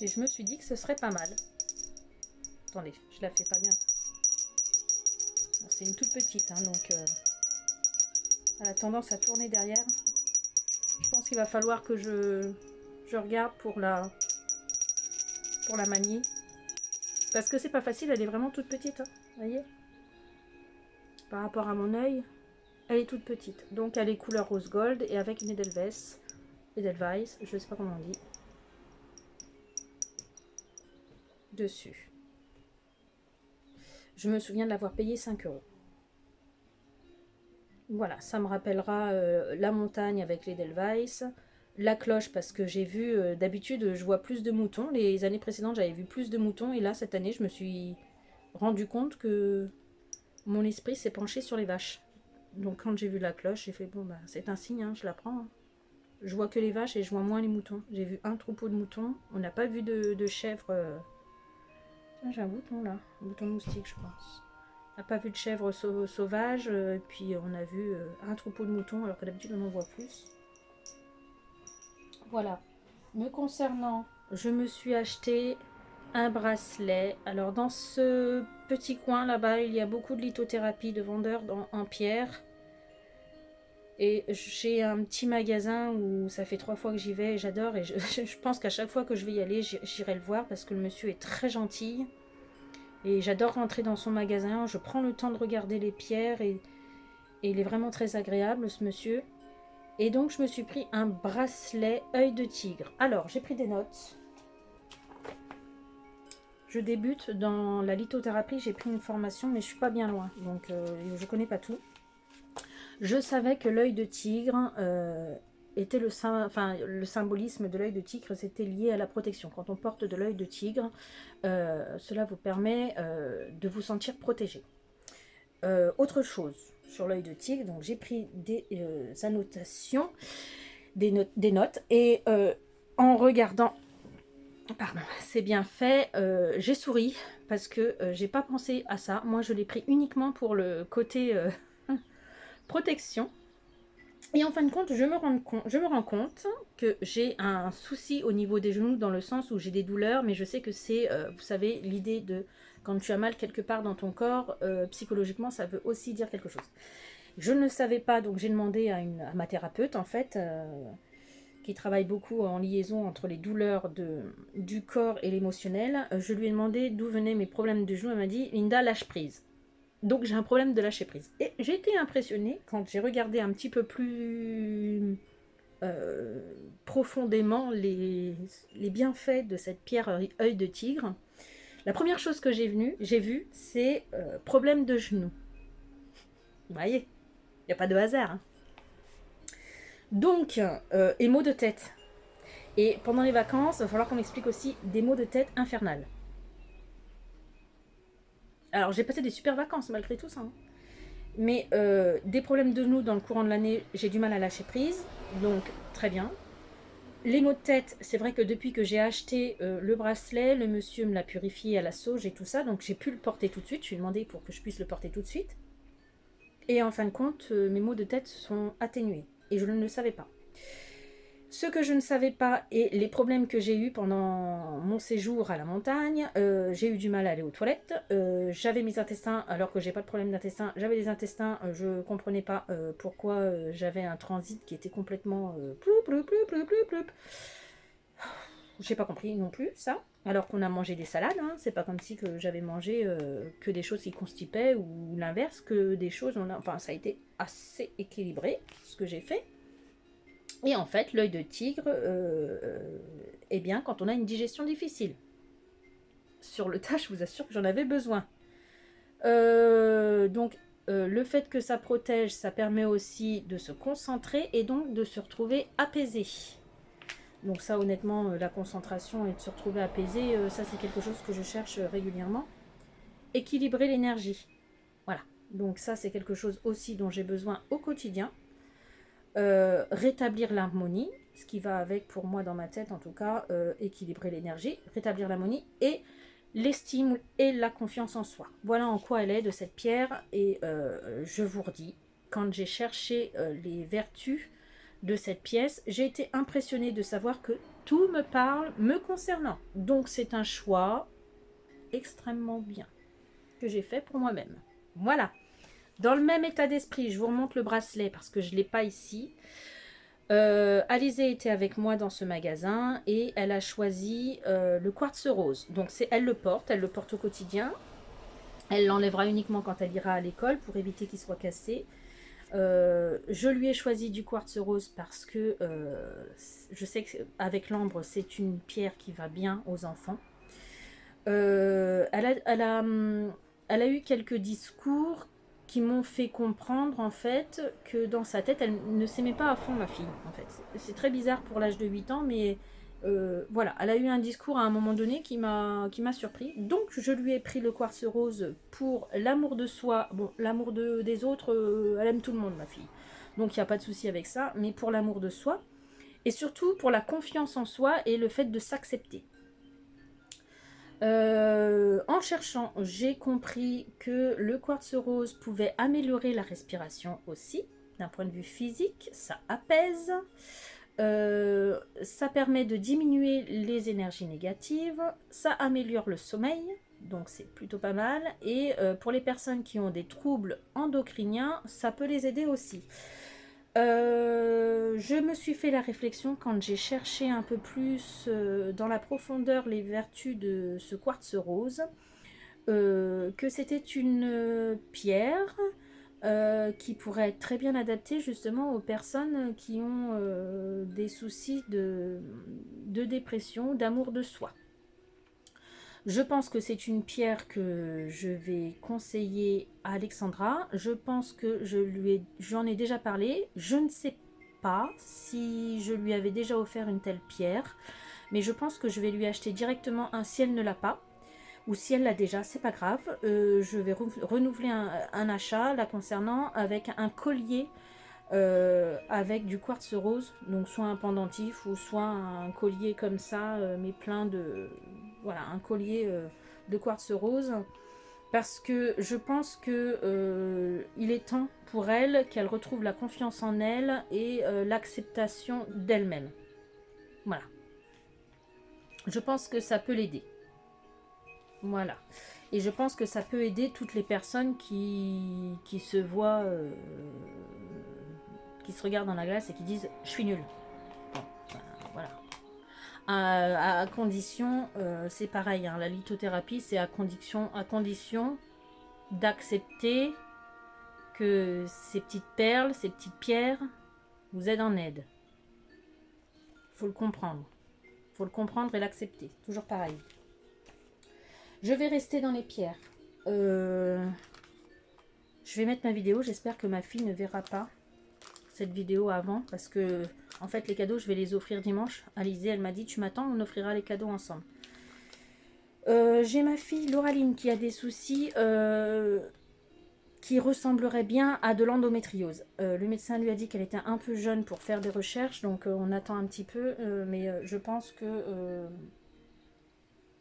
Et je me suis dit que ce serait pas mal. Attendez, je la fais pas bien. C'est une toute petite, hein, donc elle a tendance à tourner derrière. Je pense qu'il va falloir que je regarde pour la manier. Parce que c'est pas facile, elle est vraiment toute petite. Hein, vous voyez, par rapport à mon œil, elle est toute petite. Donc elle est couleur rose gold et avec une Edelweiss, je sais pas comment on dit, dessus. Je me souviens de l'avoir payé 5 €. Voilà, ça me rappellera la montagne avec l'Edelweiss, la cloche parce que j'ai vu, d'habitude je vois plus de moutons, les années précédentes j'avais vu plus de moutons et là cette année je me suis rendu compte que mon esprit s'est penché sur les vaches. Donc quand j'ai vu la cloche, j'ai fait bon bah c'est un signe, hein, je la prends, hein. Je vois que les vaches et je vois moins les moutons. J'ai vu un troupeau de moutons. On n'a pas vu de chèvres. Tiens, j'ai un mouton là. Un mouton moustique, je pense. On n'a pas vu de chèvres sauvages. Puis on a vu un troupeau de moutons, alors que d'habitude on en voit plus. Voilà. Me concernant, je me suis acheté un bracelet. Alors dans ce petit coin là-bas, il y a beaucoup de lithothérapie, de vendeurs en pierre. Et j'ai un petit magasin où ça fait 3 fois que j'y vais et j'adore. Et je pense qu'à chaque fois que je vais y aller, j'irai le voir parce que le monsieur est très gentil. Et j'adore rentrer dans son magasin. Je prends le temps de regarder les pierres et il est vraiment très agréable, ce monsieur. Et donc, je me suis pris un bracelet œil de tigre. Alors, j'ai pris des notes. Je débute dans la lithothérapie. J'ai pris une formation, mais je suis pas bien loin. Donc, je connais pas tout. Je savais que l'œil de tigre était le symbolisme de l'œil de tigre, c'était lié à la protection. Quand on porte de l'œil de tigre, cela vous permet de vous sentir protégé. Autre chose sur l'œil de tigre, donc j'ai pris des annotations, des notes, et en regardant, pardon, c'est bien fait, j'ai souri parce que j'ai pas pensé à ça. Moi, je l'ai pris uniquement pour le côté protection. Et en fin de compte, je me rends compte que j'ai un souci au niveau des genoux, dans le sens où j'ai des douleurs, mais je sais que c'est, vous savez, l'idée de quand tu as mal quelque part dans ton corps, psychologiquement, ça veut aussi dire quelque chose. Je ne le savais pas, donc j'ai demandé à ma thérapeute, en fait, qui travaille beaucoup en liaison entre les douleurs du corps et l'émotionnel. Je lui ai demandé d'où venaient mes problèmes de genoux. Elle m'a dit, Linda, lâche prise. Donc j'ai un problème de lâcher prise. Et j'ai été impressionnée quand j'ai regardé un petit peu plus profondément les bienfaits de cette pierre œil de tigre. La première chose que j'ai vue, c'est problème de genou. Vous voyez, il n'y a pas de hasard. Hein. Donc, et maux de tête. Et pendant les vacances, il va falloir qu'on m'explique aussi des maux de tête infernales. Alors, j'ai passé des super vacances malgré tout ça. Hein. Mais des problèmes de genoux dans le courant de l'année, j'ai du mal à lâcher prise. Donc, très bien. Les maux de tête, c'est vrai que depuis que j'ai acheté le bracelet, le monsieur me l'a purifié à la sauge et tout ça. Donc, j'ai pu le porter tout de suite. Je lui ai demandé pour que je puisse le porter tout de suite. Et en fin de compte, mes maux de tête sont atténués. Et je ne le savais pas. Ce que je ne savais pas et les problèmes que j'ai eus pendant mon séjour à la montagne, j'ai eu du mal à aller aux toilettes, j'avais mes intestins, alors que j'ai pas de problème d'intestin, j'avais des intestins, je comprenais pas pourquoi j'avais un transit qui était complètement ploup. J'ai pas compris non plus ça, alors qu'on a mangé des salades, hein. C'est pas comme si que j'avais mangé que des choses qui constipaient ou l'inverse, que des choses, enfin ça a été assez équilibré ce que j'ai fait. Et en fait, l'œil de tigre, eh bien, quand on a une digestion difficile. Sur le tas, je vous assure que j'en avais besoin. Donc, le fait que ça protège, ça permet aussi de se concentrer et donc de se retrouver apaisé. Donc ça, honnêtement, la concentration et de se retrouver apaisé, ça c'est quelque chose que je cherche régulièrement. Équilibrer l'énergie. Voilà. Donc ça, c'est quelque chose aussi dont j'ai besoin au quotidien. Rétablir l'harmonie, ce qui va avec pour moi dans ma tête en tout cas, équilibrer l'énergie, rétablir l'harmonie et l'estime et la confiance en soi. Voilà en quoi elle est de cette pierre et je vous redis, quand j'ai cherché les vertus de cette pièce, j'ai été impressionnée de savoir que tout me parle me concernant. Donc c'est un choix extrêmement bien que j'ai fait pour moi-même. Voilà. Dans le même état d'esprit, je vous remonte le bracelet parce que je ne l'ai pas ici. Alizée était avec moi dans ce magasin et elle a choisi le quartz rose. Donc elle le porte au quotidien. Elle l'enlèvera uniquement quand elle ira à l'école pour éviter qu'il soit cassé. Je lui ai choisi du quartz rose parce que je sais qu'avec l'ambre, c'est une pierre qui va bien aux enfants. Elle a eu quelques discours qui m'ont fait comprendre en fait que dans sa tête elle ne s'aimait pas à fond, ma fille, en fait. C'est très bizarre pour l'âge de 8 ans, mais voilà, elle a eu un discours à un moment donné qui m'a surpris. Donc je lui ai pris le quartz rose pour l'amour de soi. Bon, l'amour des autres, elle aime tout le monde, ma fille, donc il n'y a pas de souci avec ça, mais pour l'amour de soi. Et surtout pour la confiance en soi et le fait de s'accepter. En cherchant, j'ai compris que le quartz rose pouvait améliorer la respiration aussi. D'un point de vue physique, ça apaise. Ça permet de diminuer les énergies négatives. Ça améliore le sommeil. Donc c'est plutôt pas mal. Et pour les personnes qui ont des troubles endocriniens, ça peut les aider aussi. Je me suis fait la réflexion quand j'ai cherché un peu plus dans la profondeur les vertus de ce quartz rose, que c'était une pierre qui pourrait être très bien adaptée justement aux personnes qui ont des soucis de dépression, d'amour de soi. Je pense que c'est une pierre que je vais conseiller à Alexandra. Je pense que j'en ai déjà parlé. Je ne sais pas si je lui avais déjà offert une telle pierre. Mais je pense que je vais lui acheter directement un si elle ne l'a pas. Ou si elle l'a déjà, c'est pas grave. Je vais renouveler un achat la concernant avec un collier avec du quartz rose, donc soit un pendentif ou soit un collier comme ça, mais plein de... Voilà, un collier de quartz rose, parce que je pense que il est temps pour elle qu'elle retrouve la confiance en elle et l'acceptation d'elle-même. Voilà. Je pense que ça peut l'aider. Voilà. Et je pense que ça peut aider toutes les personnes qui se voient... qui se regardent dans la glace et qui disent « je suis nulle ». Bon, ben, voilà. À condition, c'est pareil, hein, la lithothérapie, c'est à condition d'accepter que ces petites perles, ces petites pierres vous aident en aide. Il faut le comprendre. Il faut le comprendre et l'accepter. Toujours pareil. Je vais rester dans les pierres. Je vais mettre ma vidéo. J'espère que ma fille ne verra pas cette vidéo avant, parce que en fait les cadeaux je vais les offrir dimanche. Alizée elle m'a dit tu m'attends, on offrira les cadeaux ensemble. J'ai ma fille Lauraline qui a des soucis qui ressembleraient bien à de l'endométriose. Le médecin lui a dit qu'elle était un peu jeune pour faire des recherches, donc on attend un petit peu, mais je pense que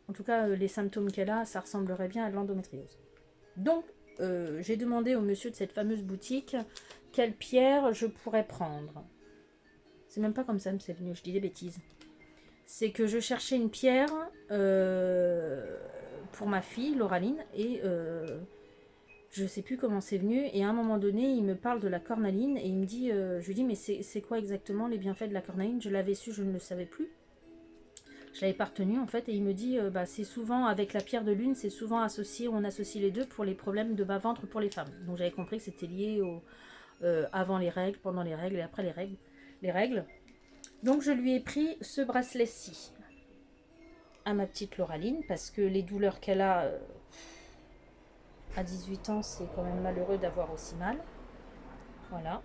en tout cas les symptômes qu'elle a, ça ressemblerait bien à de l'endométriose. Donc j'ai demandé au monsieur de cette fameuse boutique quelle pierre je pourrais prendre. C'est même pas comme ça que c'est venu, je dis des bêtises. C'est que je cherchais une pierre pour ma fille, Lauraline, et je sais plus comment c'est venu. Et à un moment donné, il me parle de la cornaline et il me dit, je lui dis, mais c'est quoi exactement les bienfaits de la cornaline? Je l'avais su, je ne le savais plus. Je l'avais pas retenu en fait, et il me dit, bah, c'est souvent avec la pierre de lune, c'est souvent associé, on associe les deux pour les problèmes de bas-ventre pour les femmes. Donc j'avais compris que c'était lié au... avant les règles, pendant les règles et après les règles. Donc je lui ai pris ce bracelet-ci à ma petite Lauraline parce que les douleurs qu'elle a à 18 ans, c'est quand même malheureux d'avoir aussi mal. Voilà.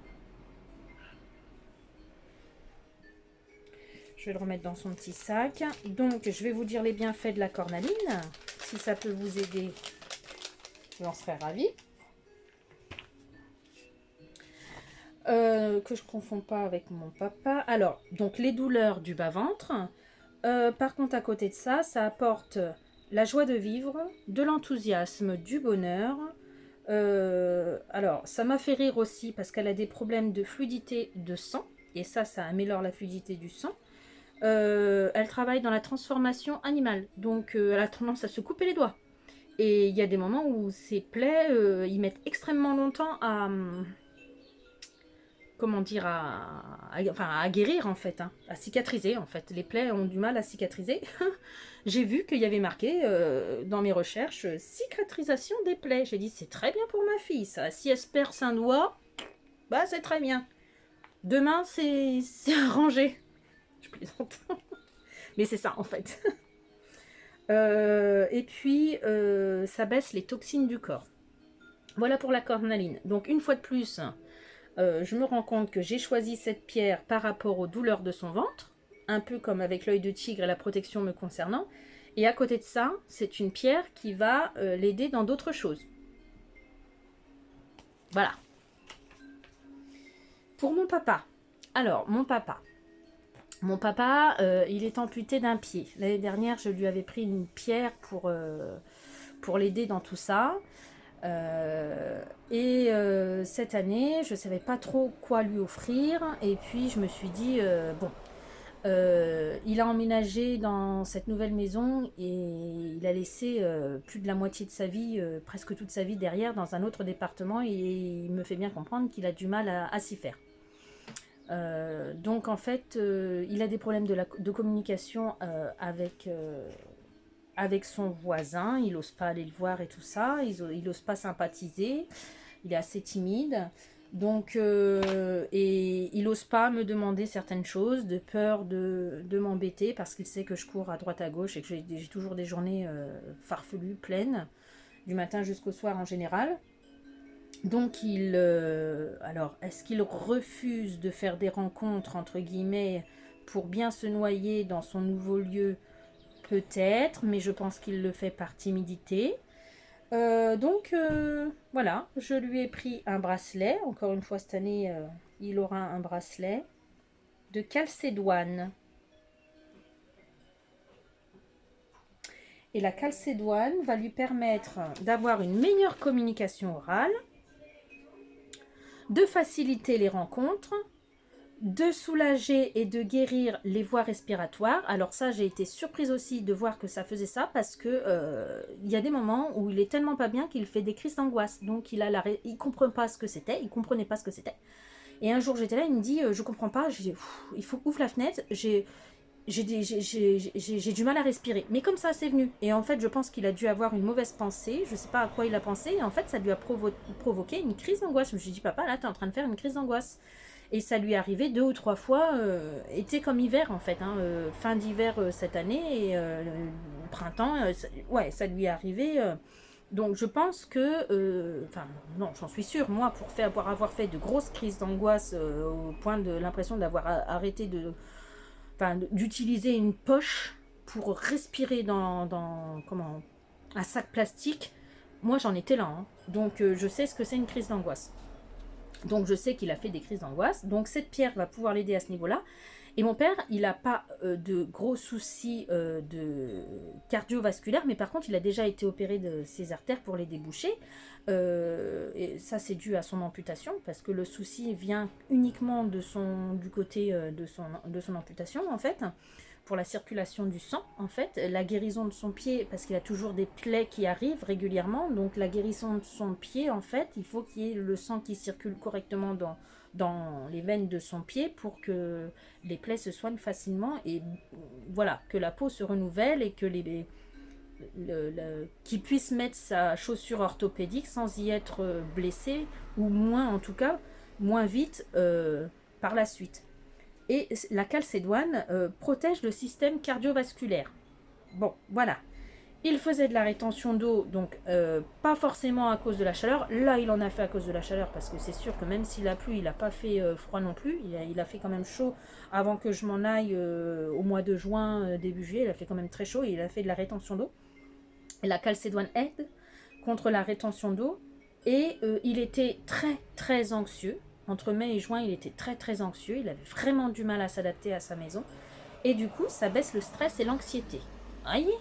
Je vais le remettre dans son petit sac. Donc je vais vous dire les bienfaits de la cornaline. Si ça peut vous aider, j'en serais ravie. Que je ne confonds pas avec mon papa. Alors, donc les douleurs du bas-ventre. Par contre, à côté de ça, ça apporte la joie de vivre, de l'enthousiasme, du bonheur. Alors, ça m'a fait rire aussi parce qu'elle a des problèmes de fluidité de sang. Et ça améliore la fluidité du sang. Elle travaille dans la transformation animale. Donc, elle a tendance à se couper les doigts. Et il y a des moments où ces plaies, ils mettent extrêmement longtemps à... comment dire, à guérir en fait, hein, à cicatriser en fait. Les plaies ont du mal à cicatriser. J'ai vu qu'il y avait marqué dans mes recherches cicatrisation des plaies. J'ai dit c'est très bien pour ma fille ça. Si elle se perce un doigt, bah c'est très bien. Demain c'est arrangé. Je plaisante. Mais c'est ça en fait. Et puis ça baisse les toxines du corps. Voilà pour la cornaline. Donc une fois de plus... je me rends compte que j'ai choisi cette pierre par rapport aux douleurs de son ventre, un peu comme avec l'œil de tigre et la protection me concernant. Et à côté de ça, c'est une pierre qui va l'aider dans d'autres choses. Voilà. Pour mon papa. Alors, mon papa. Mon papa, il est amputé d'un pied. L'année dernière, je lui avais pris une pierre pour l'aider dans tout ça. Cette année, je ne savais pas trop quoi lui offrir. Et puis, je me suis dit, bon, il a emménagé dans cette nouvelle maison et il a laissé plus de la moitié de sa vie, presque toute sa vie derrière dans un autre département. Et il me fait bien comprendre qu'il a du mal à s'y faire. Donc en fait, il a des problèmes de communication avec son voisin. Il n'ose pas aller le voir et tout ça. Il n'ose pas sympathiser. Il est assez timide. Donc, et il n'ose pas me demander certaines choses, de peur de m'embêter, parce qu'il sait que je cours à droite à gauche et que j'ai toujours des journées farfelues, pleines, du matin jusqu'au soir en général. Donc, alors, est-ce qu'il refuse de faire des rencontres, entre guillemets, pour bien se noyer dans son nouveau lieu? Peut-être, mais je pense qu'il le fait par timidité. Voilà, je lui ai pris un bracelet. Encore une fois, cette année, il aura un bracelet de calcédoine. Et la calcédoine va lui permettre d'avoir une meilleure communication orale, de faciliter les rencontres, de soulager et de guérir les voies respiratoires. Alors ça, j'ai été surprise aussi de voir que ça faisait ça, parce que il y a des moments où il est tellement pas bien qu'il fait des crises d'angoisse. Donc il comprend pas ce que c'était, il comprenait pas ce que c'était. Et un jour j'étais là, il me dit je comprends pas. J'ai dit il faut ouvre la fenêtre. J'ai du mal à respirer. Mais comme ça, c'est venu. Et en fait, je pense qu'il a dû avoir une mauvaise pensée. Je sais pas à quoi il a pensé. Et en fait, ça lui a provoqué une crise d'angoisse. Je me suis dit, papa, là, tu es en train de faire une crise d'angoisse. Et ça lui est arrivé 2 ou 3 fois, été comme hiver en fait, hein, fin d'hiver cette année, et printemps, ça lui est arrivé. Donc je pense que, enfin non, j'en suis sûre, moi pour avoir fait de grosses crises d'angoisse au point de l'impression d'avoir arrêté d'utiliser une poche pour respirer dans un sac plastique, moi j'en étais là. Hein. Donc je sais ce que c'est une crise d'angoisse. Donc je sais qu'il a fait des crises d'angoisse. Donc cette pierre va pouvoir l'aider à ce niveau-là. Et mon père, il n'a pas de gros soucis de cardiovasculaire, mais par contre, il a déjà été opéré de ses artères pour les déboucher. Et ça, c'est dû à son amputation, parce que le souci vient uniquement du côté de son amputation, en fait, pour la circulation du sang, en fait. La guérison de son pied, parce qu'il a toujours des plaies qui arrivent régulièrement, donc la guérison de son pied, en fait, il faut qu'il y ait le sang qui circule correctement dans les veines de son pied pour que les plaies se soignent facilement et voilà, que la peau se renouvelle et que qu'il puisse mettre sa chaussure orthopédique sans y être blessé, ou moins en tout cas, moins vite par la suite. Et la calcédoine protège le système cardiovasculaire. Bon, voilà. Il faisait de la rétention d'eau, donc pas forcément à cause de la chaleur. Là, il en a fait à cause de la chaleur, parce que c'est sûr que même s'il a plu, il n'a pas fait froid non plus. Il a fait quand même chaud avant que je m'en aille au mois de juin, début juillet. Il a fait quand même très chaud et il a fait de la rétention d'eau. Et la calcédoine aide contre la rétention d'eau. Et il était très, très anxieux. Entre mai et juin, il était très, très anxieux. Il avait vraiment du mal à s'adapter à sa maison. Et du coup, ça baisse le stress et l'anxiété. Voyez ?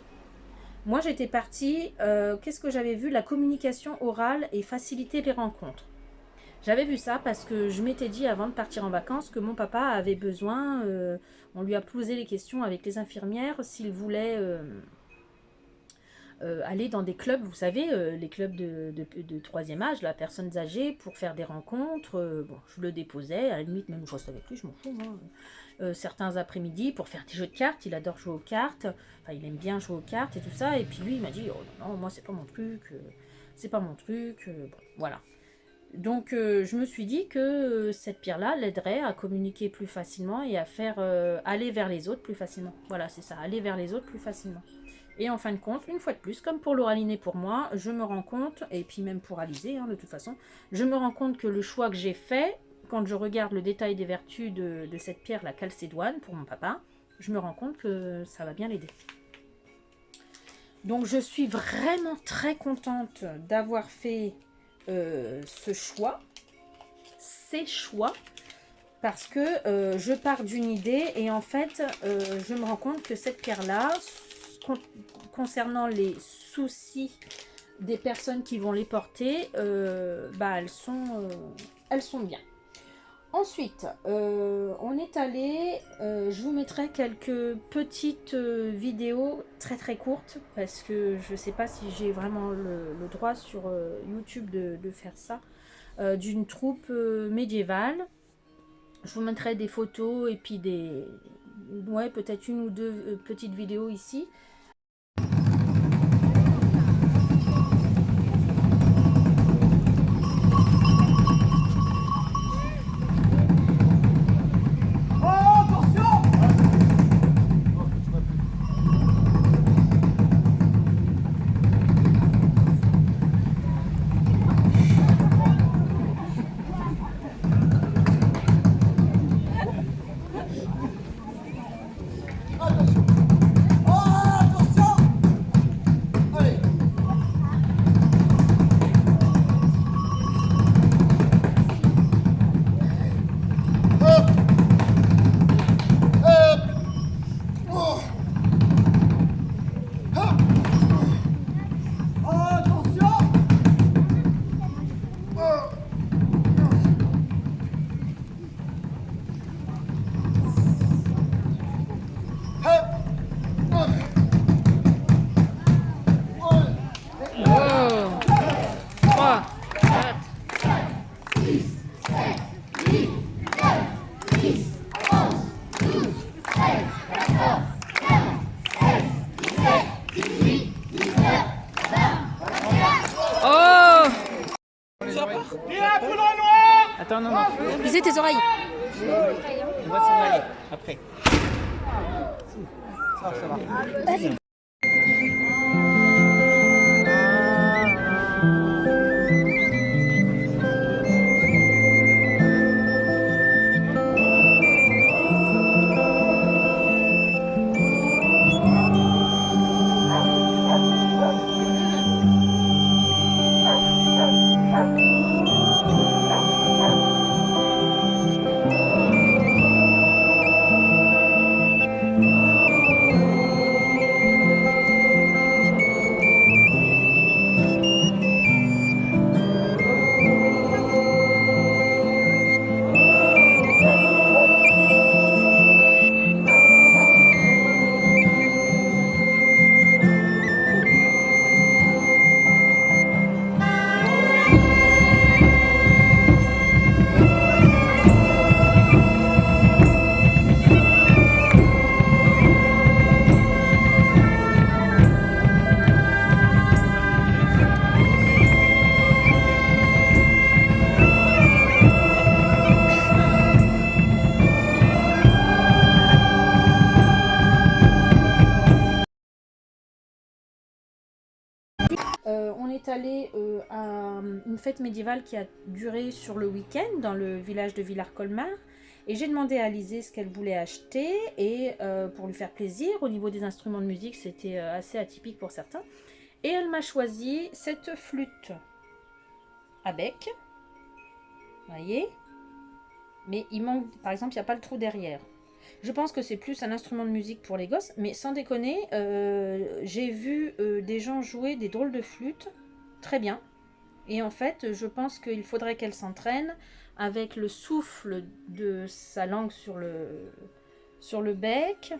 Moi, j'étais partie, qu'est-ce que j'avais vu? La communication orale et faciliter les rencontres. J'avais vu ça parce que je m'étais dit avant de partir en vacances que mon papa avait besoin, on lui a posé les questions avec les infirmières s'il voulait aller dans des clubs, vous savez, les clubs de troisième âge, là, personnes âgées, pour faire des rencontres. Bon, je le déposais, à la limite, même je reste avec lui, je m'en fous, moi. Certains après-midi pour faire des jeux de cartes, il adore jouer aux cartes, enfin il aime bien jouer aux cartes et tout ça, et puis lui il m'a dit oh non, moi c'est pas mon truc, bon, voilà. Donc je me suis dit que cette pierre-là l'aiderait à communiquer plus facilement et à faire aller vers les autres plus facilement. Voilà, c'est ça, aller vers les autres plus facilement. Et en fin de compte, une fois de plus, comme pour l'oraline et pour moi, je me rends compte, et puis même pour Alizé, hein, de toute façon, je me rends compte que le choix que j'ai fait, quand je regarde le détail des vertus de cette pierre, la calcédoine, pour mon papa, je me rends compte que ça va bien l'aider. Donc je suis vraiment très contente d'avoir fait ce choix, ces choix. parce que je pars d'une idée et en fait, je me rends compte que cette pierre-là, concernant les soucis des personnes qui vont les porter, bah, elles sont bien. Ensuite, on est allé, je vous mettrai quelques petites vidéos très courtes parce que je ne sais pas si j'ai vraiment le droit sur YouTube de faire ça, d'une troupe médiévale. Je vous mettrai des photos et puis ouais, peut-être une ou deux petites vidéos ici. Attends, non, non. Lisez tes oreilles. On va s'en aller après. Ça va. On est allé à une fête médiévale qui a duré sur le week-end dans le village de Villars-Colmar. Et j'ai demandé à Alizée ce qu'elle voulait acheter et pour lui faire plaisir. Au niveau des instruments de musique, c'était assez atypique pour certains. Et elle m'a choisi cette flûte à bec. Vous voyez? Mais il manque, par exemple, il n'y a pas le trou derrière. Je pense que c'est plus un instrument de musique pour les gosses, mais sans déconner, j'ai vu des gens jouer des drôles de flûtes, très bien. Et en fait, je pense qu'il faudrait qu'elle s'entraîne avec le souffle de sa langue sur le bec.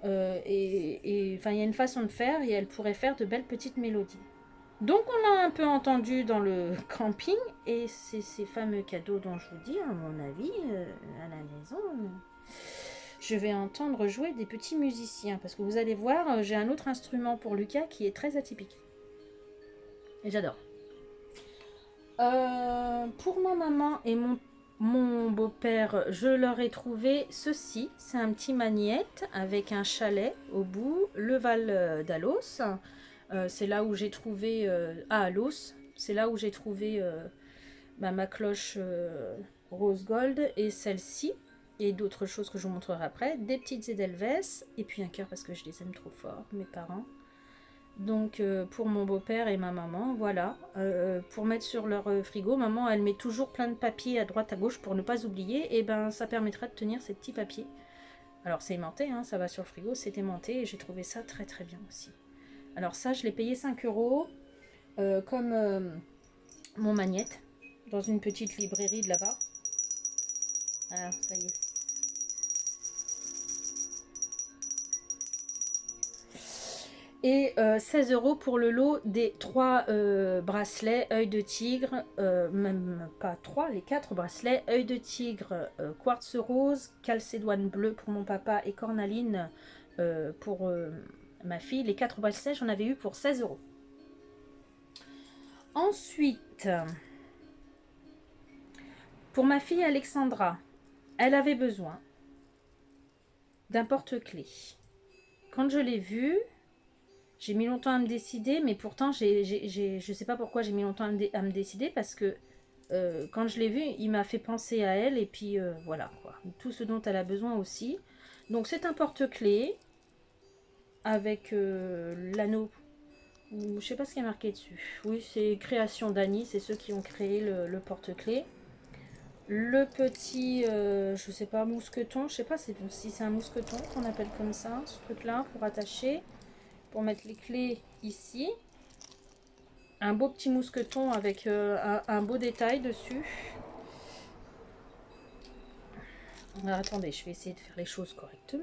Enfin, il y a une façon de faire et elle pourrait faire de belles petites mélodies. Donc on l'a un peu entendu dans le camping et c'est ces fameux cadeaux dont je vous dis, à mon avis, à la maison... Je vais entendre jouer des petits musiciens parce que vous allez voir, j'ai un autre instrument pour Lucas qui est très atypique. Et j'adore. Pour ma maman et mon beau-père, je leur ai trouvé ceci. C'est un petit magnète avec un chalet au bout, le Val d'Alos. C'est là où j'ai trouvé... à Alos, c'est là où j'ai trouvé ma cloche rose gold et celle-ci. Et d'autres choses que je vous montrerai après. Des petites Edelweiss. Et puis un cœur parce que je les aime trop fort, mes parents. Donc pour mon beau-père et ma maman, voilà. Pour mettre sur leur frigo, maman elle met toujours plein de papiers à droite à gauche pour ne pas oublier. Et ben ça permettra de tenir ces petits papiers. Alors c'est aimanté, hein, ça va sur le frigo, c'est aimanté et j'ai trouvé ça très très bien aussi. Alors ça je l'ai payé 5 euros comme mon magnète dans une petite librairie de là-bas. Ah ça y est. Et 16 euros pour le lot des 3 bracelets œil de tigre, même pas 3, les 4 bracelets œil de tigre, quartz rose, calcédoine bleu pour mon papa et cornaline pour ma fille. Les 4 bracelets, j'en avais eu pour 16 euros. Ensuite, pour ma fille Alexandra, elle avait besoin d'un porte-clés. Quand je l'ai vu, j'ai mis longtemps à me décider, mais pourtant, je sais pas pourquoi j'ai mis longtemps à me décider, parce que quand je l'ai vu, il m'a fait penser à elle, et puis voilà, quoi. Tout ce dont elle a besoin aussi. Donc c'est un porte-clés, avec l'anneau, je sais pas ce qui est marqué dessus. Oui, c'est création d'Annie, c'est ceux qui ont créé le porte-clés. Le petit, je sais pas, mousqueton, je sais pas si c'est un mousqueton qu'on appelle comme ça, ce truc-là, pour attacher. Pour mettre les clés ici. Un beau petit mousqueton avec un beau détail dessus. Alors, attendez, je vais essayer de faire les choses correctement,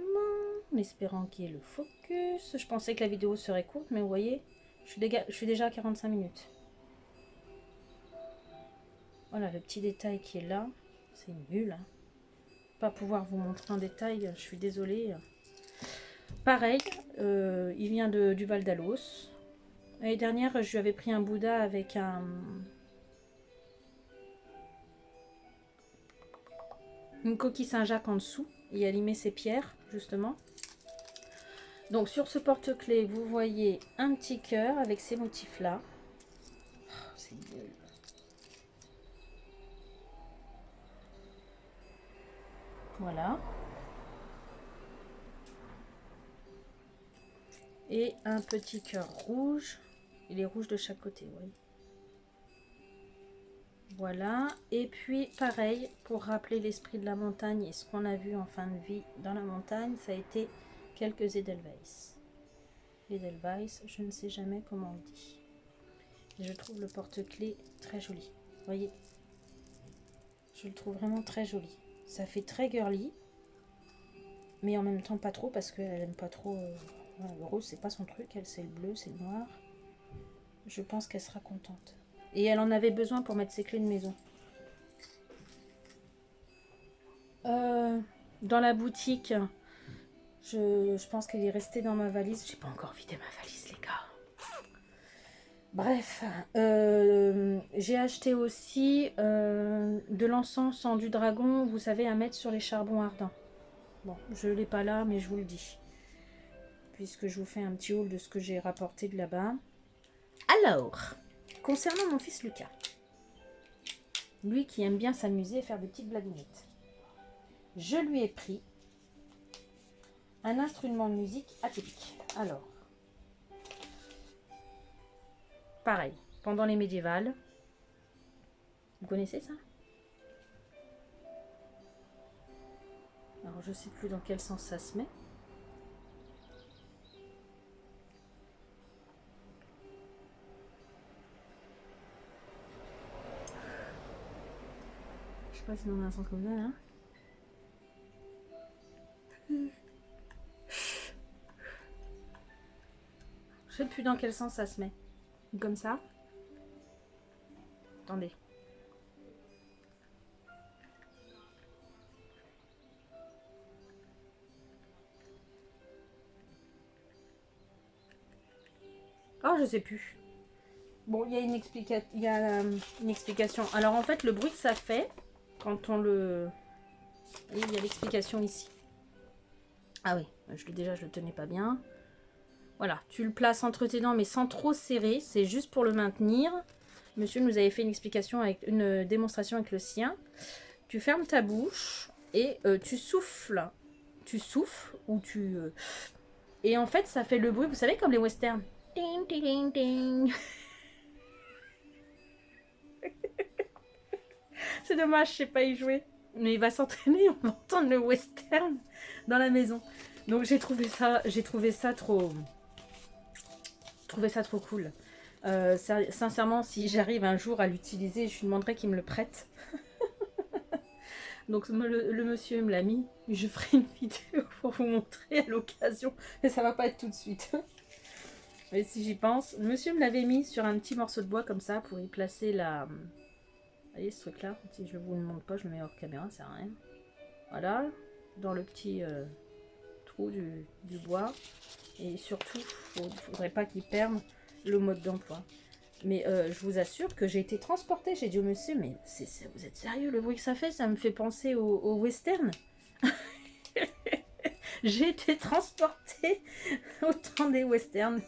en espérant qu'il y ait le focus. Je pensais que la vidéo serait courte, mais vous voyez, je suis déjà à 45 minutes. Voilà le petit détail qui est là. C'est nul, hein. Pas pouvoir vous montrer en détail, je suis désolée. Pareil, il vient du Val d'Alos. L'année dernière, je lui avais pris un Bouddha avec une coquille Saint-Jacques en dessous. Et elle y met ses pierres, justement. Donc, sur ce porte-clés, vous voyez un petit cœur avec ces motifs-là. Oh, c'est nul. Voilà. Et un petit cœur rouge. Il est rouge de chaque côté, oui. Voilà. Et puis, pareil, pour rappeler l'esprit de la montagne et ce qu'on a vu en fin de vie dans la montagne, ça a été quelques Edelweiss. Edelweiss, je ne sais jamais comment on dit. Et je trouve le porte-clés très joli. Vous voyez, je le trouve vraiment très joli. Ça fait très girly, mais en même temps pas trop, parce qu'elle aime pas trop... voilà, le rose, c'est pas son truc. Elle, c'est le bleu, c'est le noir. Je pense qu'elle sera contente. Et elle en avait besoin pour mettre ses clés de maison. Dans la boutique, je pense qu'elle est restée dans ma valise. J'ai pas encore vidé ma valise, les gars. Bref, j'ai acheté aussi de l'encens en du dragon, vous savez, à mettre sur les charbons ardents. Bon, je l'ai pas là, mais je vous le dis. Puisque je vous fais un petit haul de ce que j'ai rapporté de là-bas. Alors, concernant mon fils Lucas, lui qui aime bien s'amuser et faire des petites blagounettes, je lui ai pris un instrument de musique atypique. Alors, pareil, pendant les médiévales, vous connaissez ça? Alors, je sais plus dans quel sens ça se met. Je sais pas si dans un sens comme ça, hein. Je sais plus dans quel sens ça se met. Comme ça. Attendez. Oh, je sais plus. Bon, il y a une explication. Alors, en fait, le bruit que ça fait, quand on le... Et il y a l'explication ici. Ah oui, déjà, je le tenais pas bien. Voilà, tu le places entre tes dents, mais sans trop serrer. C'est juste pour le maintenir. Monsieur nous avait fait une explication, avec une démonstration avec le sien. Tu fermes ta bouche et tu souffles. Tu souffles ou tu... Et en fait, ça fait le bruit, vous savez, comme les westerns. Ding, ding, ding, ding. C'est dommage, je sais pas y jouer. Mais il va s'entraîner, on va entendre le western dans la maison. Donc j'ai trouvé ça trop cool. Sincèrement, si j'arrive un jour à l'utiliser, je lui demanderai qu'il me le prête. Donc le monsieur me l'a mis. Je ferai une vidéo pour vous montrer à l'occasion. Mais ça va pas être tout de suite. Mais si j'y pense. Le monsieur me l'avait mis sur un petit morceau de bois comme ça pour y placer la... Vous voyez ce truc là? Si je vous le montre pas, je le mets hors caméra, ça sert à rien. Voilà. Dans le petit trou du bois. Et surtout, il ne faudrait pas qu'il perde le mode d'emploi. Mais je vous assure que j'ai été transportée. J'ai dit au monsieur, mais vous êtes sérieux, le bruit que ça me fait penser au western. J'ai été transportée au temps des westerns.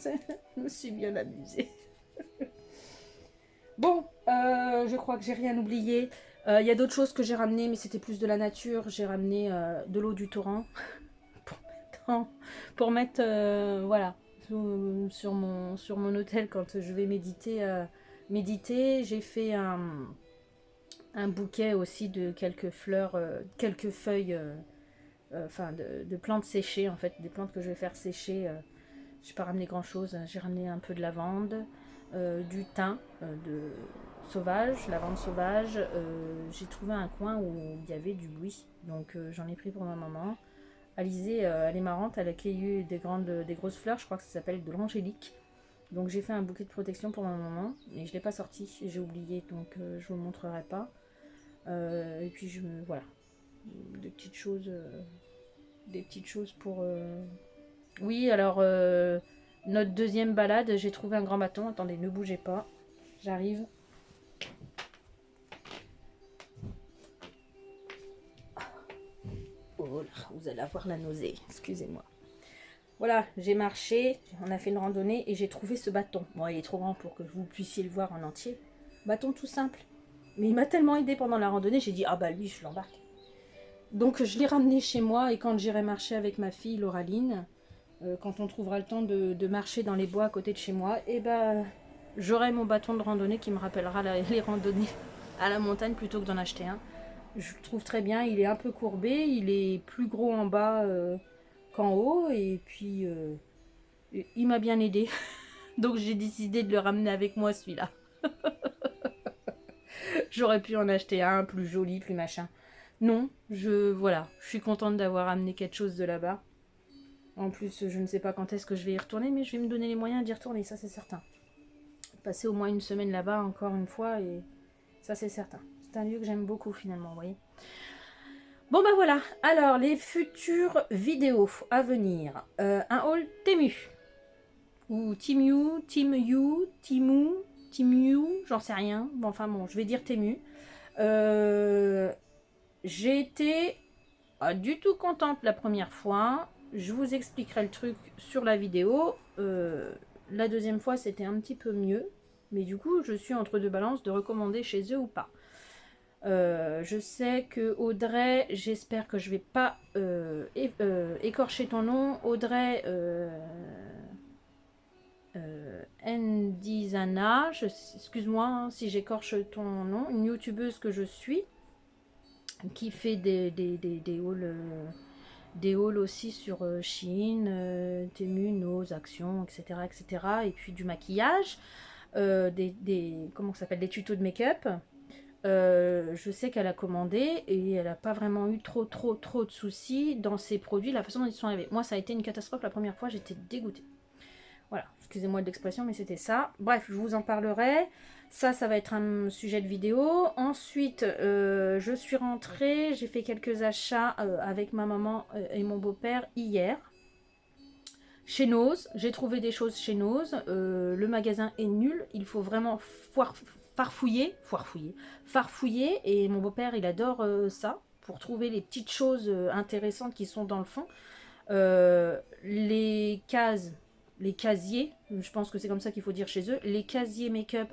Je me suis bien amusée. Bon, je crois que j'ai rien oublié. Il y a d'autres choses que j'ai ramenées, mais c'était plus de la nature. J'ai ramené de l'eau du torrent pour mettre voilà, sur mon hôtel quand je vais méditer. J'ai fait un bouquet aussi de quelques fleurs, quelques feuilles, enfin de plantes séchées en fait, des plantes que je vais faire sécher. Je n'ai pas ramené grand chose. J'ai ramené un peu de lavande, du thym lavande sauvage. J'ai trouvé un coin où il y avait du buis, donc j'en ai pris pour ma maman. Alizée, elle est marrante, elle a cueilli des grosses fleurs, je crois que ça s'appelle de l'angélique. Donc j'ai fait un bouquet de protection pour ma maman, mais je ne l'ai pas sorti, j'ai oublié, donc je ne vous le montrerai pas. Et puis voilà, des petites choses pour... Oui, alors notre deuxième balade, j'ai trouvé un grand bâton. Attendez, ne bougez pas, j'arrive. Oh là, vous allez avoir la nausée, excusez-moi. Voilà, j'ai marché, on a fait une randonnée et j'ai trouvé ce bâton. Bon, il est trop grand pour que vous puissiez le voir en entier. Bâton tout simple. Mais il m'a tellement aidé pendant la randonnée, j'ai dit, ah bah lui, je l'embarque. Donc je l'ai ramené chez moi et quand j'irai marcher avec ma fille Lauraline, quand on trouvera le temps de marcher dans les bois à côté de chez moi, et ben j'aurai mon bâton de randonnée qui me rappellera les randonnées à la montagne plutôt que d'en acheter un. Je le trouve très bien, il est un peu courbé, il est plus gros en bas qu'en haut et puis il m'a bien aidé. Donc j'ai décidé de le ramener avec moi celui-là. J'aurais pu en acheter un plus joli, plus machin. Non, voilà, je suis contente d'avoir amené quelque chose de là-bas. En plus, je ne sais pas quand est-ce que je vais y retourner, mais je vais me donner les moyens d'y retourner, ça c'est certain. Passer au moins une semaine là-bas encore une fois, et ça c'est certain. C'est un lieu que j'aime beaucoup finalement, vous voyez. Bon bah voilà, alors les futures vidéos à venir. Un haul Temu. Ou Timu, Timu, j'en sais rien. Bon, enfin bon, je vais dire Temu. J'ai été pas du tout contente la première fois. Je vous expliquerai le truc sur la vidéo. La deuxième fois, c'était un petit peu mieux. Mais du coup, je suis entre deux balances de recommander chez eux ou pas. Je sais que Audrey, j'espère que je vais pas écorcher ton nom. Audrey Ndizana, excuse-moi hein, si j'écorche ton nom, une youtubeuse que je suis, qui fait des hauls aussi sur Shein, Temu, Nose, Action, etc., etc. Et puis du maquillage, comment ça s'appelle, des tutos de make-up. Je sais qu'elle a commandé et elle n'a pas vraiment eu trop de soucis dans ses produits, la façon dont ils sont arrivés. Moi, ça a été une catastrophe la première fois, j'étais dégoûtée. Voilà, excusez-moi de l'expression, mais c'était ça. Bref, je vous en parlerai. Ça va être un sujet de vidéo. Ensuite, je suis rentrée, j'ai fait quelques achats avec ma maman et mon beau-père hier. Chez Nose, j'ai trouvé des choses chez Nose. Le magasin est nul, il faut vraiment farfouiller. Et mon beau-père, il adore ça, pour trouver les petites choses intéressantes qui sont dans le fond. Les casiers, je pense que c'est comme ça qu'il faut dire chez eux, les casiers make-up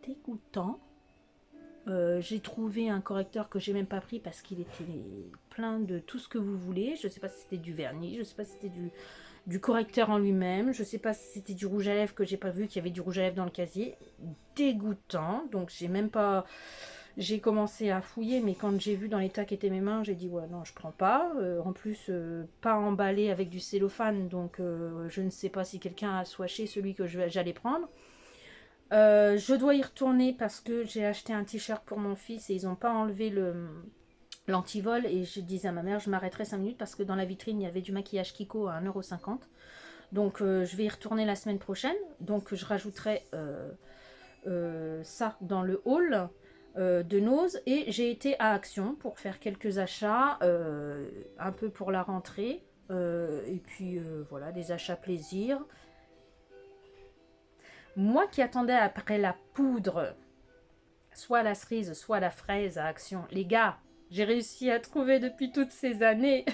dégoûtants. J'ai trouvé un correcteur que j'ai même pas pris parce qu'il était plein de tout ce que vous voulez. Je sais pas si c'était du vernis, je sais pas si c'était du correcteur en lui-même. Je sais pas si c'était du rouge à lèvres que j'ai pas vu, qu'il y avait du rouge à lèvres dans le casier. Dégoûtant. Donc j'ai même pas... J'ai commencé à fouiller, mais quand j'ai vu dans l'état qu'étaient mes mains, j'ai dit ouais non je prends pas. En plus pas emballé avec du cellophane, donc je ne sais pas si quelqu'un a swatché celui que j'allais prendre. Je dois y retourner parce que j'ai acheté un t-shirt pour mon fils et ils n'ont pas enlevé l'antivol, et je disais à ma mère je m'arrêterai 5 minutes parce que dans la vitrine il y avait du maquillage Kiko à 1,50 €. Donc je vais y retourner la semaine prochaine, donc je rajouterai ça dans le haul de Nose. Et j'ai été à Action pour faire quelques achats, un peu pour la rentrée, et puis voilà, des achats plaisir. Moi qui attendais après la poudre, soit la cerise, soit la fraise à Action, les gars, j'ai réussi à trouver depuis toutes ces années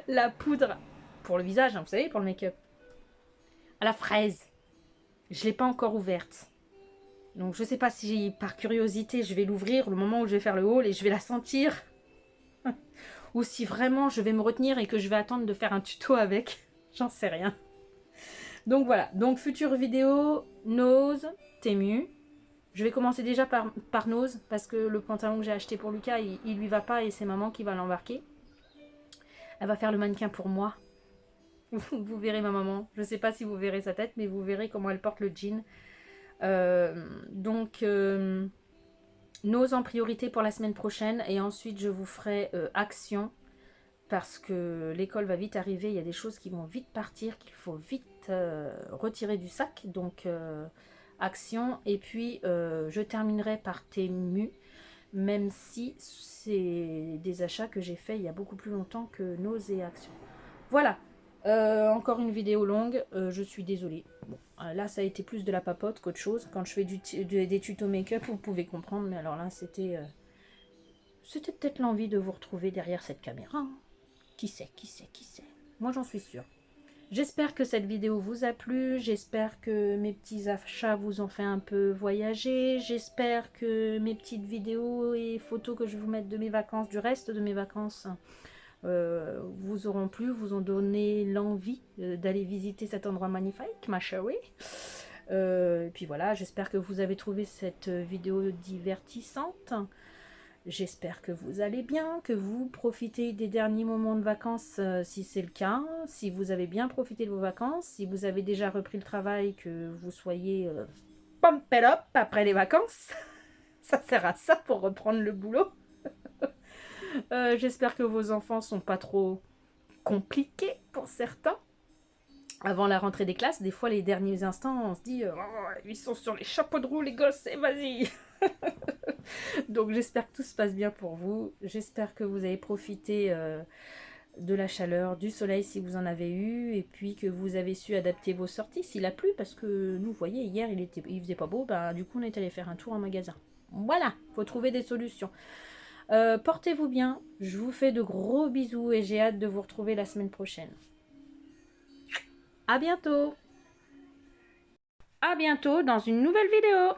la poudre pour le visage, hein, vous savez, pour le make-up, à la fraise. Je ne l'ai pas encore ouverte. Donc je ne sais pas si par curiosité je vais l'ouvrir le moment où je vais faire le haul et je vais la sentir. Ou si vraiment je vais me retenir et que je vais attendre de faire un tuto avec. J'en sais rien. Donc voilà, donc future vidéo, Nose, Temu. Je vais commencer déjà par Nose parce que le pantalon que j'ai acheté pour Lucas, il lui va pas et c'est maman qui va l'embarquer. Elle va faire le mannequin pour moi. Vous verrez ma maman. Je ne sais pas si vous verrez sa tête, mais vous verrez comment elle porte le jean. Nose en priorité pour la semaine prochaine et ensuite je vous ferai Action parce que l'école va vite arriver, il y a des choses qui vont vite partir, qu'il faut vite retirer du sac, donc Action. Et puis je terminerai par Temu, même si c'est des achats que j'ai fait il y a beaucoup plus longtemps que Nose et Action. Voilà, encore une vidéo longue, je suis désolée. Bon, là ça a été plus de la papote qu'autre chose. Quand je fais des tutos make-up, vous pouvez comprendre, mais alors là c'était peut-être l'envie de vous retrouver derrière cette caméra. Qui sait, qui sait, qui sait. Moi j'en suis sûre. J'espère que cette vidéo vous a plu, j'espère que mes petits achats vous ont fait un peu voyager, j'espère que mes petites vidéos et photos que je vais vous mettre de mes vacances, du reste de mes vacances, vous auront plu, vous ont donné l'envie d'aller visiter cet endroit magnifique, ma chérie. Et puis voilà, j'espère que vous avez trouvé cette vidéo divertissante. J'espère que vous allez bien, que vous profitez des derniers moments de vacances si c'est le cas, si vous avez bien profité de vos vacances, si vous avez déjà repris le travail, que vous soyez pumped up après les vacances. Ça sert à ça pour reprendre le boulot. J'espère que vos enfants sont pas trop compliqués pour certains. Avant la rentrée des classes, des fois les derniers instants, on se dit oh, ils sont sur les chapeaux de roue les gosses, et vas-y. Donc j'espère que tout se passe bien pour vous. J'espère que vous avez profité de la chaleur, du soleil si vous en avez eu, et puis que vous avez su adapter vos sorties s'il a plu, parce que nous, vous voyez, hier il faisait pas beau, bah, du coup on est allé faire un tour en magasin. Voilà, faut trouver des solutions. Portez-vous bien, je vous fais de gros bisous et j'ai hâte de vous retrouver la semaine prochaine. À bientôt! À bientôt dans une nouvelle vidéo!